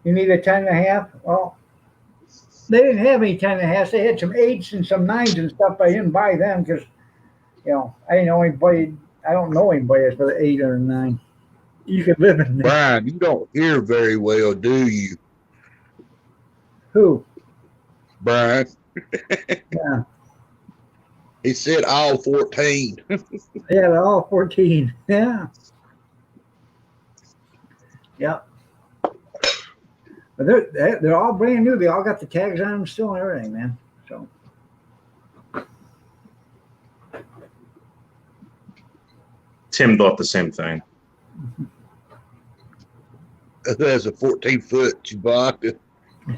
You need a 10.5? Well, they didn't have any 10.5s. They had some 8s and some 9s and stuff. But I didn't buy them because, you know, I didn't know anybody. I don't know anybody that's for the 8 or 9. You could live in there. Brian, you don't hear very well, do you, Who? Brian? Yeah. He said all 14. Yeah, they're all 14. Yeah. Yep. But they're all brand new. They all got the tags on them still and everything, man. So. Tim thought the same thing. That's a 14-foot Chewbacca.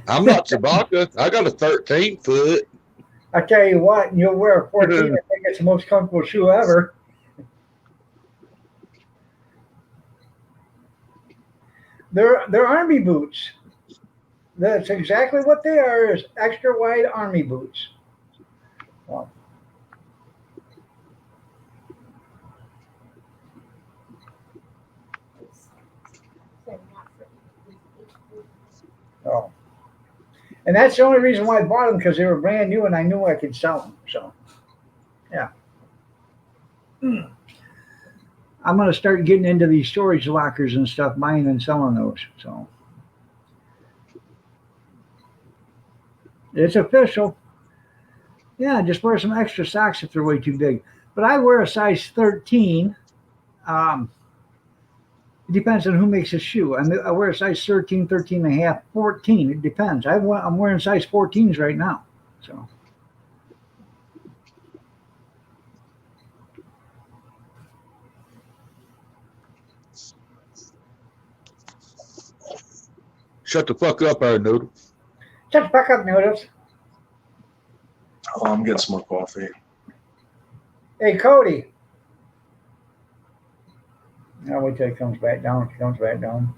I'm not Chewbacca. I got a 13-foot. I tell you what, you'll wear a 14. I think it's the most comfortable shoe ever. They're army boots. That's exactly what they are, is extra wide army boots. Well, oh. And that's the only reason why I bought them, because they were brand new and I knew I could sell them. So, yeah. I'm going to start getting into these storage lockers and stuff, buying and selling those. So, it's official. Yeah, just wear some extra socks if they're way too big. But I wear a size 13. It depends on who makes a shoe. I wear a size 13, 13 and a half, 14. It depends. I'm wearing size 14s right now. So. Shut the fuck up, our noodle. Shut the fuck up, Noodles. Oh, I'm getting some more coffee. Hey, Cody. I'll wait till he comes back down. If he comes back down.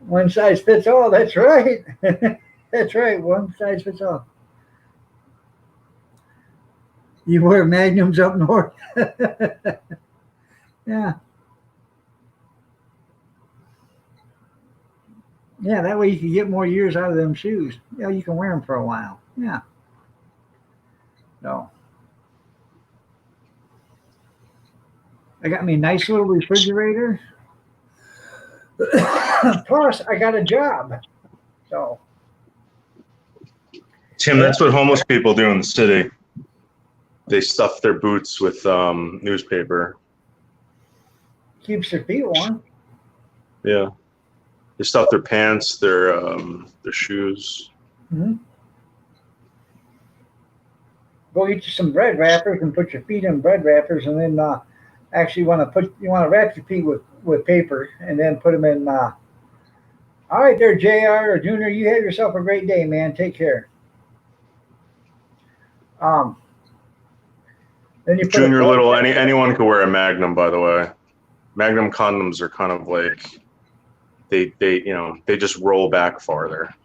One size fits all. That's right. That's right. One size fits all. You wear Magnums up north. Yeah. Yeah, that way you can get more years out of them shoes. Yeah, you can wear them for a while. Yeah. So. I got me a nice little refrigerator. Plus, I got a job. So. Tim, that's what homeless people do in the city. They stuff their boots with newspaper. Keeps their feet warm. Yeah. They stuff their pants, their shoes. Mm-hmm. Go get you some bread wrappers and put your feet in bread wrappers, and then actually you want to wrap your feet with paper, and then put them in. All right, there, JR or Junior, you have yourself a great day, man. Take care. Then you put Junior Little, anyone could wear a Magnum, by the way. Magnum condoms are kind of like they just roll back farther.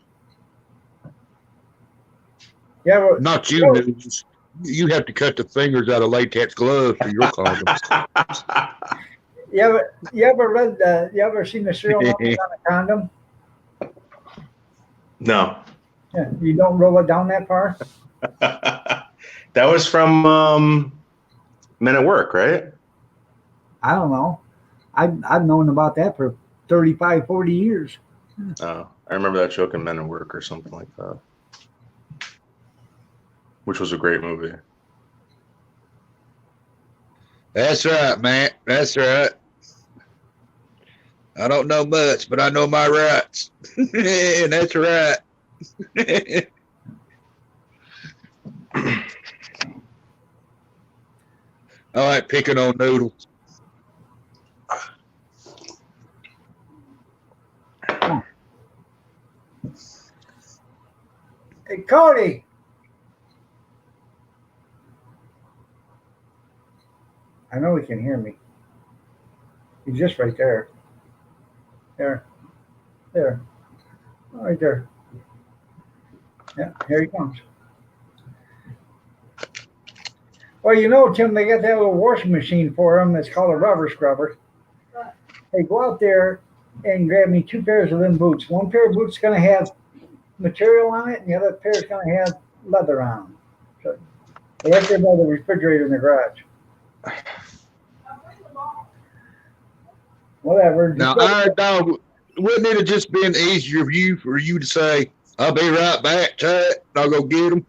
Yeah, well, Not you. News. You have to cut the fingers out of latex gloves for your condoms. You ever seen the serial numbers on a condom? No. Yeah, you don't roll it down that far. That was from Men at Work, right? I don't know. I've known about that for 35, 40 years. Oh, I remember that joke in Men at Work or something like that, which was a great movie. That's right, man. That's right. I don't know much, but I know my rights. That's right. I like picking on noodles. Hey, Cody. I know he can hear me. He's just right there. There. Right there. Yeah, here he comes. Well, you know, Tim, they got that little washing machine for him. It's called a rubber scrubber. Hey, go out there and grab me 2 pairs of them boots. One pair of boots is going to have material on it, and the other pair is going to have leather on them. So they have to have the refrigerator in the garage. Whatever. Now, our dog, wouldn't it have just been easier for you to say, I'll be right back, Chad, and I'll go get him?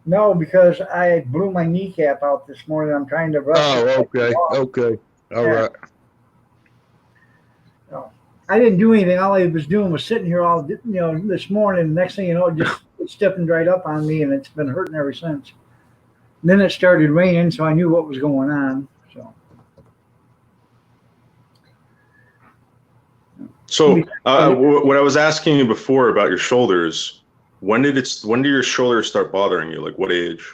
No, because I blew my kneecap out this morning. I'm trying to rush. Oh, okay. Okay. All right. No, I didn't do anything. All I was doing was sitting here all, this morning. Next thing you know, it stiffened right up on me, and it's been hurting ever since. And then it started raining, so I knew what was going on. So what I was asking you before about your shoulders, when did your shoulders start bothering you? Like what age?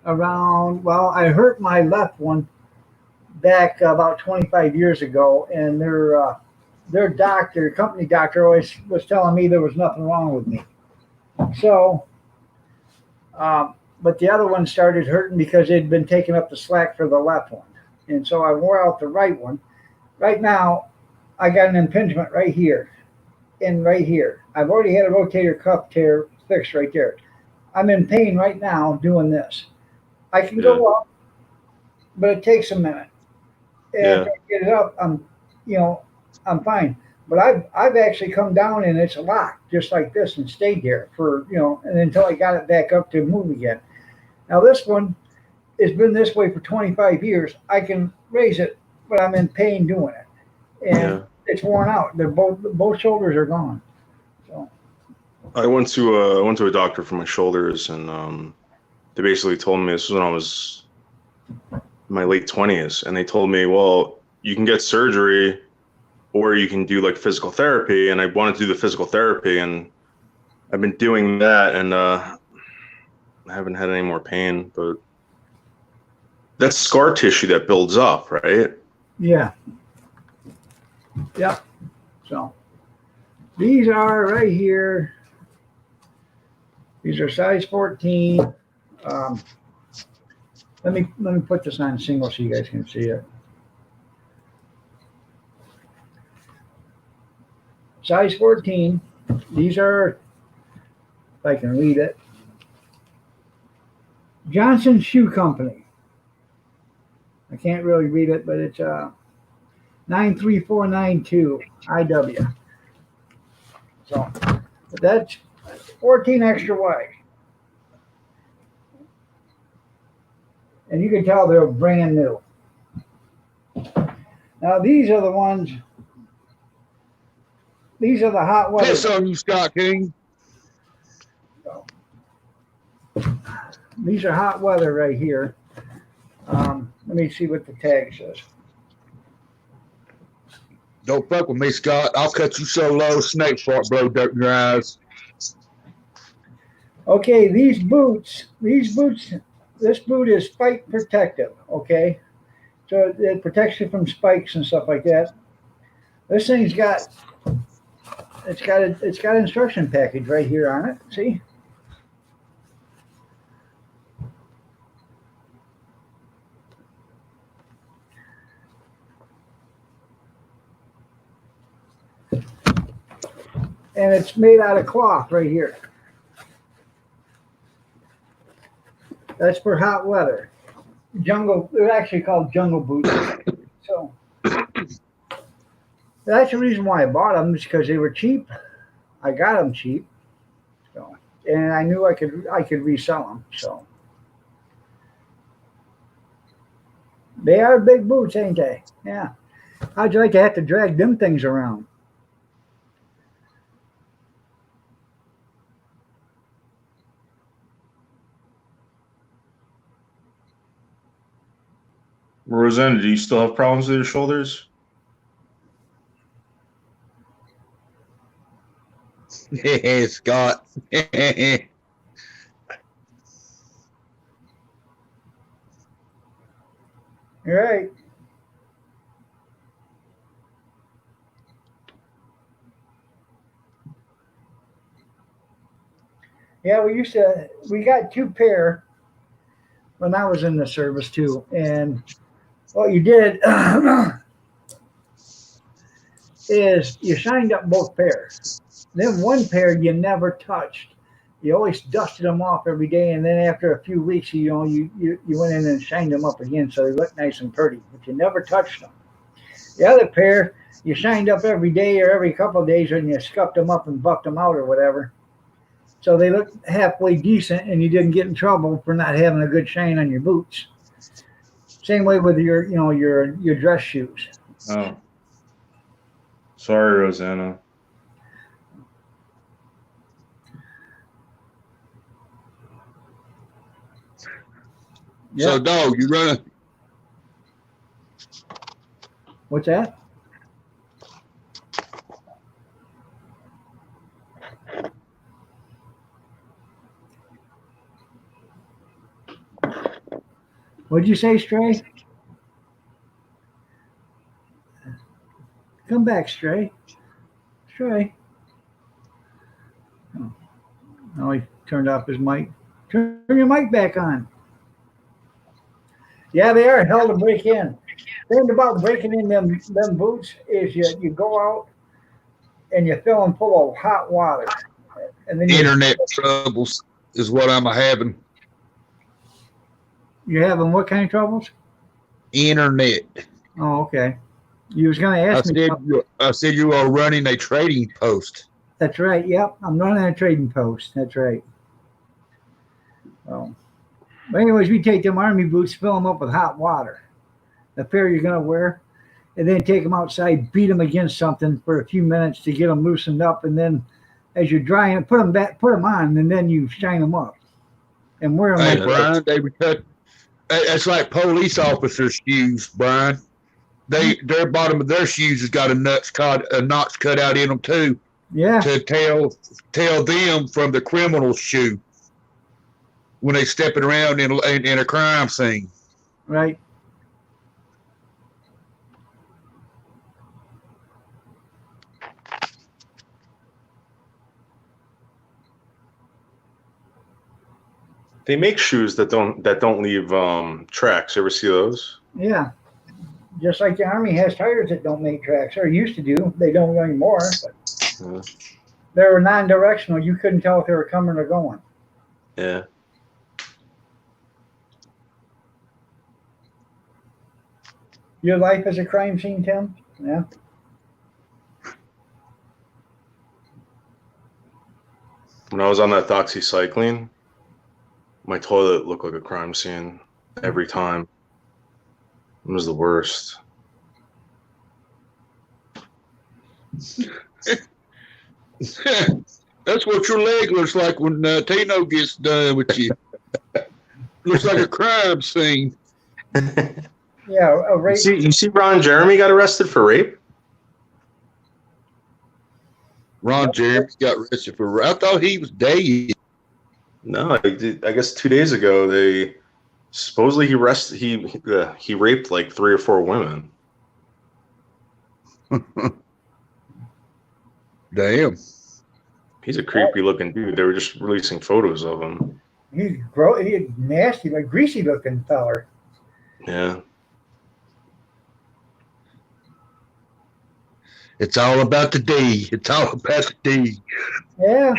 I hurt my left one back about 25 years ago, and their doctor, company doctor, always was telling me there was nothing wrong with me. So, but the other one started hurting because it had been taking up the slack for the left one. And so I wore out the right one. Right now, I got an impingement right here and right here. I've already had a rotator cuff tear fixed right there. I'm in pain right now doing this. I can go up, but it takes a minute. And after I get it up, I'm fine. But I've actually come down and it's locked just like this and stayed there for, and until I got it back up to move again. Now this one has been this way for 25 years. I can raise it, but I'm in pain doing it. And it's worn out. They're both shoulders are gone. So I went to a doctor for my shoulders, and they basically told me, this was when I was in my late 20s, and they told me, well, you can get surgery or you can do like physical therapy. And I wanted to do the physical therapy, and I've been doing that, and I haven't had any more pain, but that's scar tissue that builds up, right? Yeah. Yep. So these are right here. These are size 14. Let me put this on single so you guys can see it. Size 14. These are, if I can read it, Johnson Shoe Company. I can't really read it, but it's 93492 IW. So that's 14 extra wide. And you can tell they're brand new. Now these are the ones, these are the hot weather. Piss on you, Scott King. These are hot weather right here. Let me see what the tag says. Don't fuck with me, Scott. I'll cut you so low, snake fart blow dirt in your eyes. Okay, these boots, this boot is spike protective, okay? So it protects you from spikes and stuff like that. This thing's got, it's got an instruction package right here on it, see? And it's made out of cloth right here. That's for hot weather. They're actually called jungle boots. So that's the reason why I bought them, is because they were cheap. I got them cheap. So, and I knew I could resell them. So they are big boots, ain't they? Yeah. How'd you like to have to drag them things around? Rosanna, do you still have problems with your shoulders? Yeah, Scott. You're right. Yeah, we got 2 pair when I was in the service too. And what you did is you shined up both pairs. Then 1 pair you never touched. You always dusted them off every day, and then after a few weeks, you went in and shined them up again so they looked nice and pretty, but you never touched them. The other pair you shined up every day or every couple of days, and you scuffed them up and bucked them out or whatever. So they looked halfway decent, and you didn't get in trouble for not having a good shine on your boots. Same way with your dress shoes. Oh. Sorry, Rosanna. Yeah. So, dog, you running? What's that? What'd you say, Stray? Come back, Stray. Stray. Oh, he turned off his mic. Turn your mic back on. Yeah, they are hell to break in. The thing about breaking in them boots is you go out and you fill them full of hot water. And then Internet troubles is what I'm having. You're having what kind of troubles? Internet. Oh, okay. You was going to ask me. I said you are running a trading post. That's right. Yep, I'm running a trading post. That's right. So, but anyways, we take them army boots, fill them up with hot water, the pair you're going to wear, and then take them outside, beat them against something for a few minutes to get them loosened up, and then as you're drying, put them on, and then you shine them up and wear them. Hey, Brian, they would cut. That's like police officers' shoes, Brian. Their bottom of their shoes has got a notch cut out in them too. Yeah. To tell them from the criminal's shoe when they stepping around in a crime scene. Right. They make shoes that don't leave tracks. You ever see those? Yeah. Just like the Army has tires that don't make tracks, or used to do. They don't anymore. But they were non-directional. You couldn't tell if they were coming or going. Yeah. Your life as a crime scene, Tim? Yeah. When I was on that doxycycline, my toilet looked like a crime scene every time. It was the worst. That's what your leg looks like when Tino gets done with you. Looks like a crime scene. Yeah, a rape. You see Ron Jeremy got arrested for rape? Ron Jeremy got arrested for rape. I thought he was dead. No, I guess 2 days ago they supposedly he raped like 3 or 4 women. Damn. He's a creepy looking dude. They were just releasing photos of him. He's nasty, like greasy looking feller. Yeah. It's all about the D. It's all about the D. Yeah.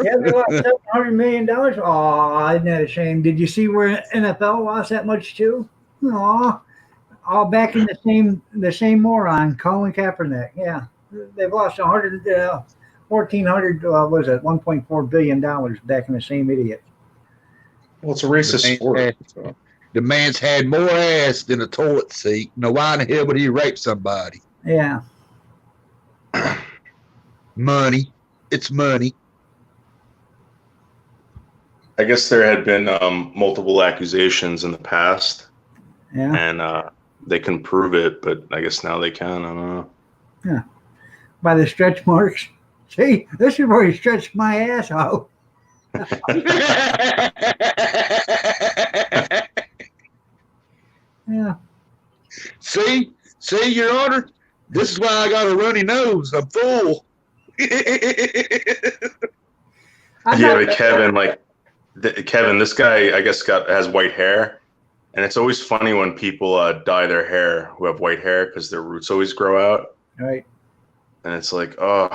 Yeah, they lost $700 million. Oh, isn't that a shame? Did you see where NFL lost that much too? Aw, all back in the same moron, Colin Kaepernick. Yeah, they've lost $1.4 billion back in the same idiot. Well, it's a racist sport. The man's had more ass than a toilet seat. No, why in the hell would he rape somebody? Yeah. Money. It's money. I guess there had been multiple accusations in the past. Yeah. And they can prove it, but I guess now they can. I don't know. Yeah. By the stretch marks. See, this is where he stretched my ass out. Yeah. See, Your Honor, This is why I got a runny nose. I'm full. I'm Yeah, not- but Kevin, Kevin, this guy, I guess, has white hair, and it's always funny when people dye their hair who have white hair because their roots always grow out, Right. and it's like, oh,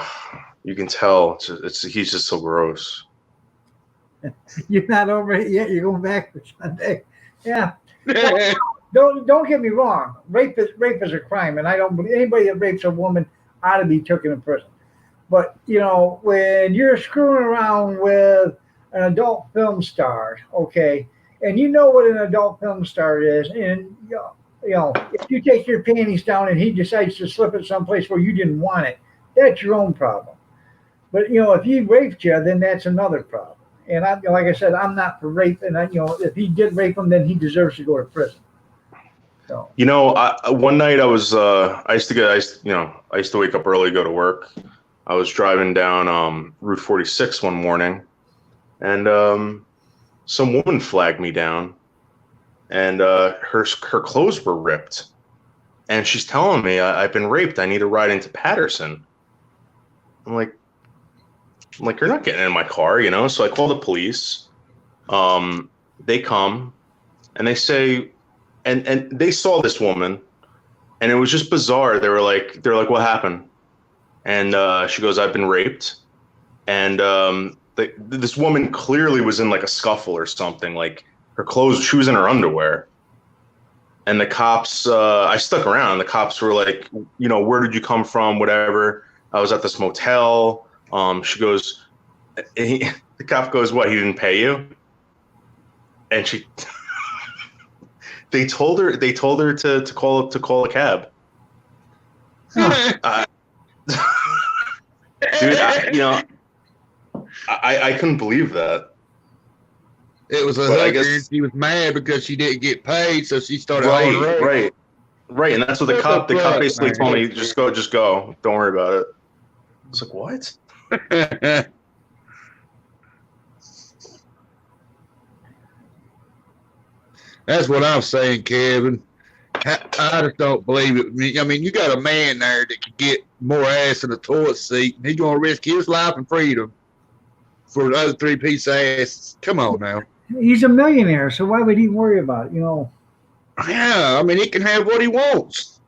you can tell. He's just so gross. You're not over it yet. You're going back for Sunday. Yeah. Don't get me wrong. Rape is a crime, and I don't believe anybody that rapes a woman ought to be taken to prison. But when you're screwing around with an adult film star, okay, and you know what an adult film star is, and if you take your panties down and he decides to slip it someplace where you didn't want it, that's your own problem. But if he raped you, then that's another problem. And like I said, I'm not for rape, and if he did rape him, then he deserves to go to prison. So. One night I used to wake up early, go to work. I was driving down Route 46 one morning, and some woman flagged me down, and her clothes were ripped, and she's telling me I've been raped. I need a ride into Patterson. I'm like, you're not getting in my car, So I call the police. They come, and they say, and they saw this woman, and it was just bizarre. They're like, what happened? And she goes, I've been raped. And this woman clearly was in like a scuffle or something. Like her clothes, she was in her underwear. And the cops, I stuck around. The cops were like, where did you come from? Whatever. I was at this motel. She goes, the cop goes, what? He didn't pay you? And she, they told her to call a cab. Dude, I couldn't believe that. It was a hooker, and she was mad because she didn't get paid, so she started right, and that's what the cop basically told me, just go, don't worry about it. I was like, what? That's what I'm saying, Kevin. I just don't believe it. I mean, you got a man there that could get more ass in a toilet seat, and he's going to risk his life and freedom for the other three-piece asses. Come on now. He's a millionaire, so why would he worry about it, Yeah, I mean, he can have what he wants.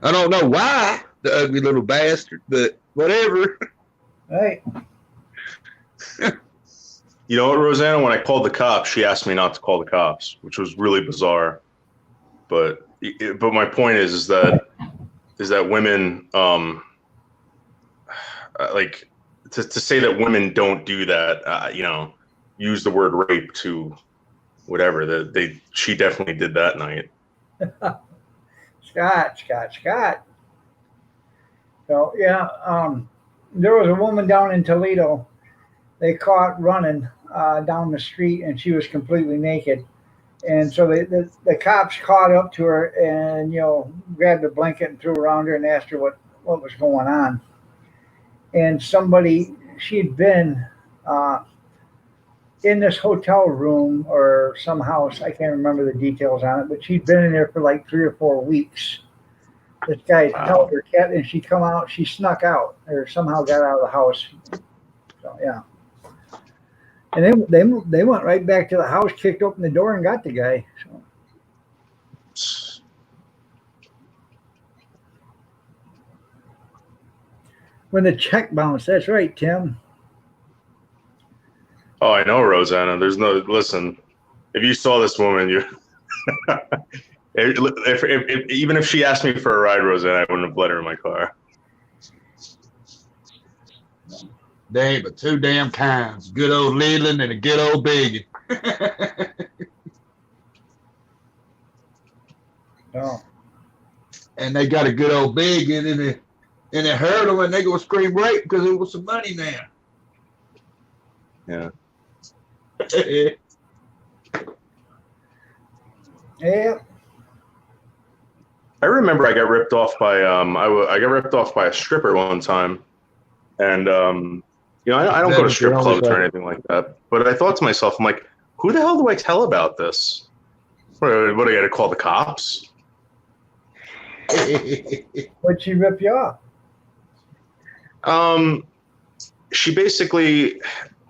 I don't know why, the ugly little bastard, but whatever. Right. You know what, Rosanna? When I called the cops, she asked me not to call the cops, which was really bizarre. But my point is that women, like to say that women don't do that, use the word rape to whatever. She definitely did that night. Scott. So yeah, there was a woman down in Toledo. They caught running down the street, and she was completely naked. And so the cops caught up to her and, grabbed a blanket and threw around her and asked her what was going on. And she'd been in this hotel room or some house. I can't remember the details on it, but she'd been in there for like 3 or 4 weeks. This guy held her cat, and she snuck out or somehow got out of the house. So, yeah. And they went right back to the house, kicked open the door, and got the guy. So. When the check bounced, that's right, Tim. Oh, I know, Rosanna. Listen, if you saw this woman, even if she asked me for a ride, Rosanna, I wouldn't have let her in my car. They ain't but two damn kinds. Good old Leland and a good old Biggin. Oh. And they got a good old Biggin, and it hurt them, and they go scream rape because it was some money now. Yeah. Yeah. I remember I got ripped off by I got ripped off by a stripper one time, and I don't go to strip clubs or anything like that. But I thought to myself, I'm like, who the hell do I tell about this? What do I got to call the cops? What'd she rip you off? She basically,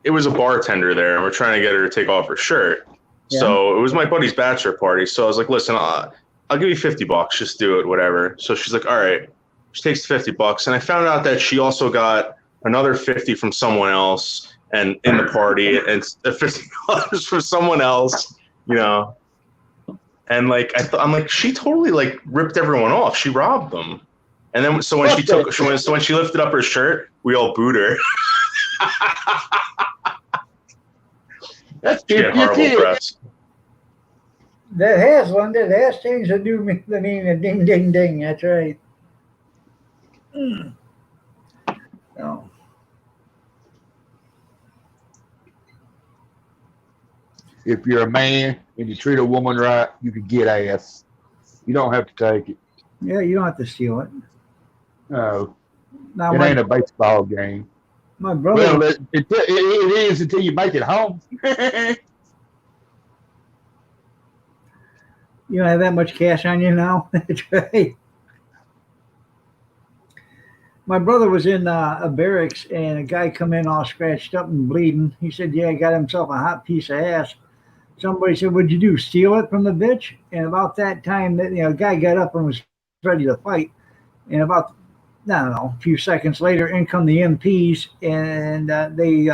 it was a bartender there, and we're trying to get her to take off her shirt. Yeah. So it was my buddy's bachelor party. So I was like, listen, I'll give you $50, just do it, whatever. So she's like, all right. She takes $50, and I found out that she also got another 50 from someone else, and in the party, and $50 from someone else, you know. And like I'm like, she totally like ripped everyone off. She robbed them. And then so when when she lifted up her shirt, we all booed her. That's She had horrible press. That has, Linda. That has changed the meaning of ding, ding, ding. That's right. No. If you're a man and you treat a woman right, you can get ass. You don't have to take it. Yeah, you don't have to steal it. No, Now, it ain't a baseball game. my brother. Well, it is until you make it home. You don't have that much cash on you now? That's right. My brother was in a barracks, and a guy come in all scratched up and bleeding. He said, yeah, he got himself a hot piece of ass. Somebody said, what'd you do, steal it from the bitch? And about that time, a guy got up and was ready to fight. And about, I don't know, a few seconds later, in come the MPs, and they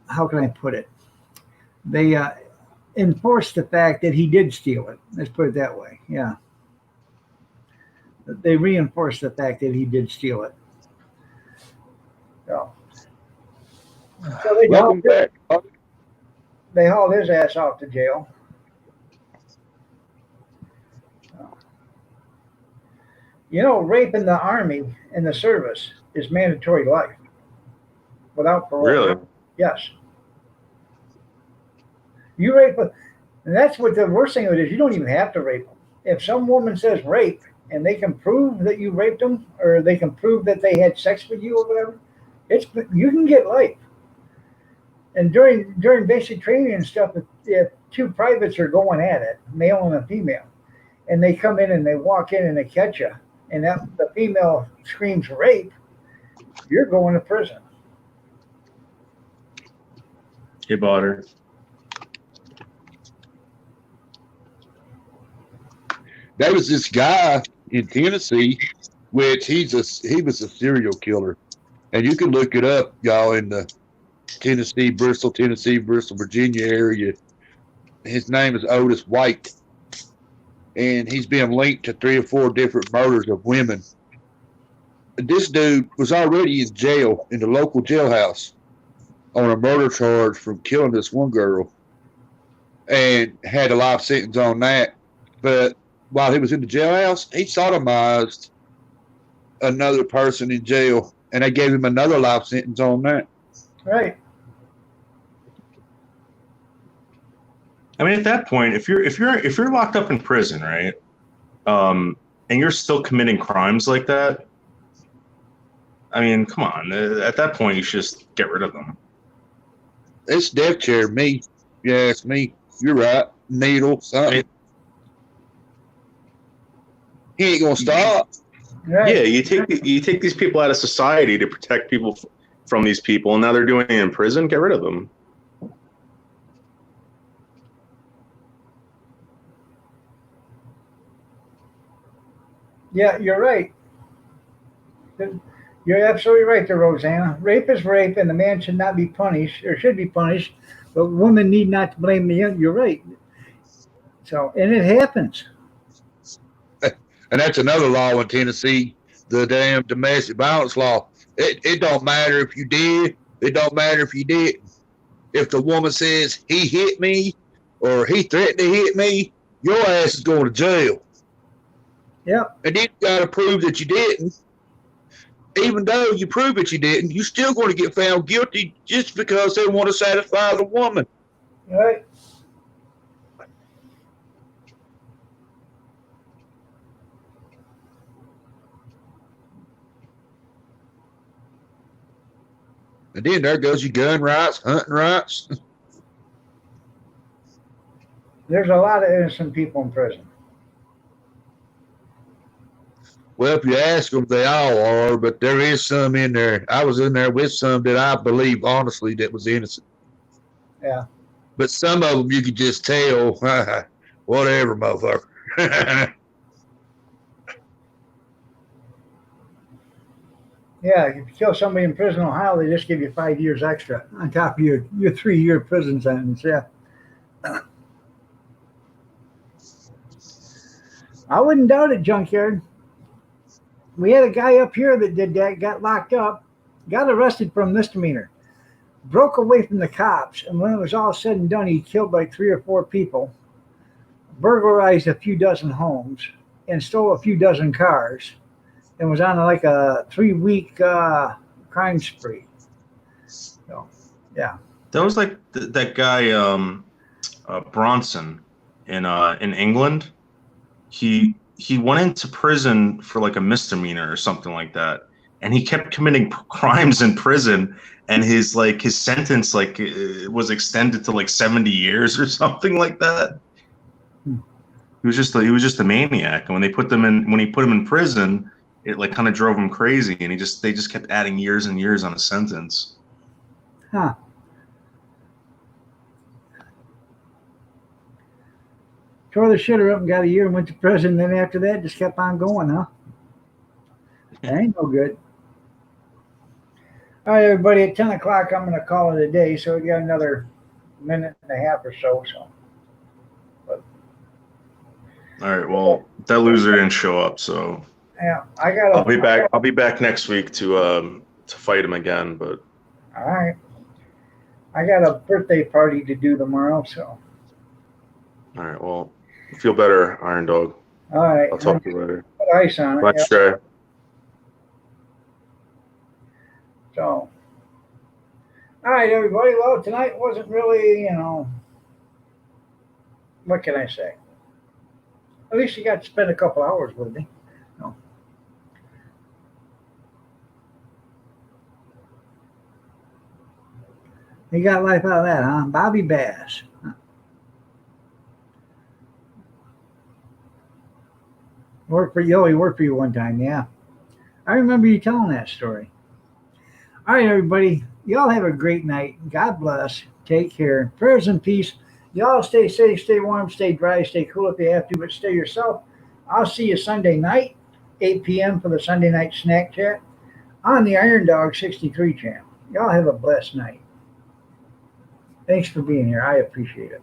how can I put it? They enforced the fact that he did steal it. Let's put it that way. Yeah. They reinforced the fact that he did steal it. So Welcome back. they hauled his ass off to jail. You know, rape in the Army and the service is mandatory life without parole. Really? Yes. You rape, and that's what the worst thing of it is. You don't even have to rape them. If some woman says rape and they can prove that you raped them, or they can prove that they had sex with you or whatever, you can get life. And during basic training and stuff, if two privates are going at it, male and a female, and they come in and they walk in and they catch you, and the female screams rape, you're going to prison. Hey, Botter. There was this guy in Tennessee, which he was a serial killer, and you can look it up, y'all, in the Bristol, Virginia area. His name is Otis White, and he's been linked to 3 or 4 different murders of women. This dude was already in jail, in the local jailhouse, on a murder charge from killing this one girl, and had a life sentence on that. But while he was in the jailhouse, he sodomized another person in jail, and they gave him another life sentence on that. Right. I mean, at that point, if you're locked up in prison, right, and you're still committing crimes like that, I mean, come on. At that point, you should just get rid of them. It's death chair, me. You ask me. You're right. Needle, something. He ain't gonna stop. Right. Yeah, you take these people out of society to protect people from these people, and now they're doing it in prison. Get rid of them. Yeah, you're right. You're absolutely right there, Rosanna. Rape is rape, and the man should not be punished, or should be punished, but women need not to blame the young. You're right. So, and it happens. And that's another law in Tennessee, the damn domestic violence law. It don't matter if you did. It don't matter if you didn't. If the woman says he hit me or he threatened to hit me, your ass is going to jail. Yep. And then you got to prove that you didn't. Even though you prove that you didn't, you're still going to get found guilty just because they want to satisfy the woman. Right. And then there goes your gun rights, hunting rights. There's a lot of innocent people in prison. Well, if you ask them, they all are, but there is some in there. I was in there with some that I believe, honestly, that was innocent. Yeah. But some of them you could just tell, whatever, motherfucker. Yeah, if you kill somebody in prison in Ohio, they just give you 5 years extra on top of your 3-year prison sentence. Yeah. I wouldn't doubt it, Junkyard. We had a guy up here that did that, got locked up, got arrested for a misdemeanor, broke away from the cops, and when it was all said and done, he killed like 3 or 4 people, burglarized a few dozen homes, and stole a few dozen cars, and was on like a 3-week crime spree. So, yeah. That was like that guy Bronson in England. He went into prison for like a misdemeanor or something like that, and he kept committing crimes in prison, and his sentence was extended to like 70 years or something like that. He was just a maniac, and when he put him in prison, it like kind of drove him crazy, and they just kept adding years and years on a sentence. Huh. Tore the shitter up and got a year and went to prison. Then after that, just kept on going, huh? That ain't no good. All right, everybody, at 10 o'clock, I'm going to call it a day. So we got another minute and a half or so. But, all right, well, that loser didn't show up, so yeah, I'll be back. I'll be back next week to fight him again. But all right, I got a birthday party to do tomorrow, so. All right, well, feel better, Iron Dog. All right. I'll talk to you later. Put ice on it. Bye, Yeah. Trey. So, all right, everybody. Well, tonight wasn't really, what can I say? At least you got to spend a couple hours with me. No. You got life out of that, huh? Bobby Bass. Worked for you. He worked for you one time, yeah. I remember you telling that story. All right, everybody. Y'all have a great night. God bless. Take care. Prayers and peace. Y'all stay safe, stay warm, stay dry, stay cool if you have to, but stay yourself. I'll see you Sunday night, 8 p.m. for the Sunday night snack chat on the Iron Dog 63 channel. Y'all have a blessed night. Thanks for being here. I appreciate it.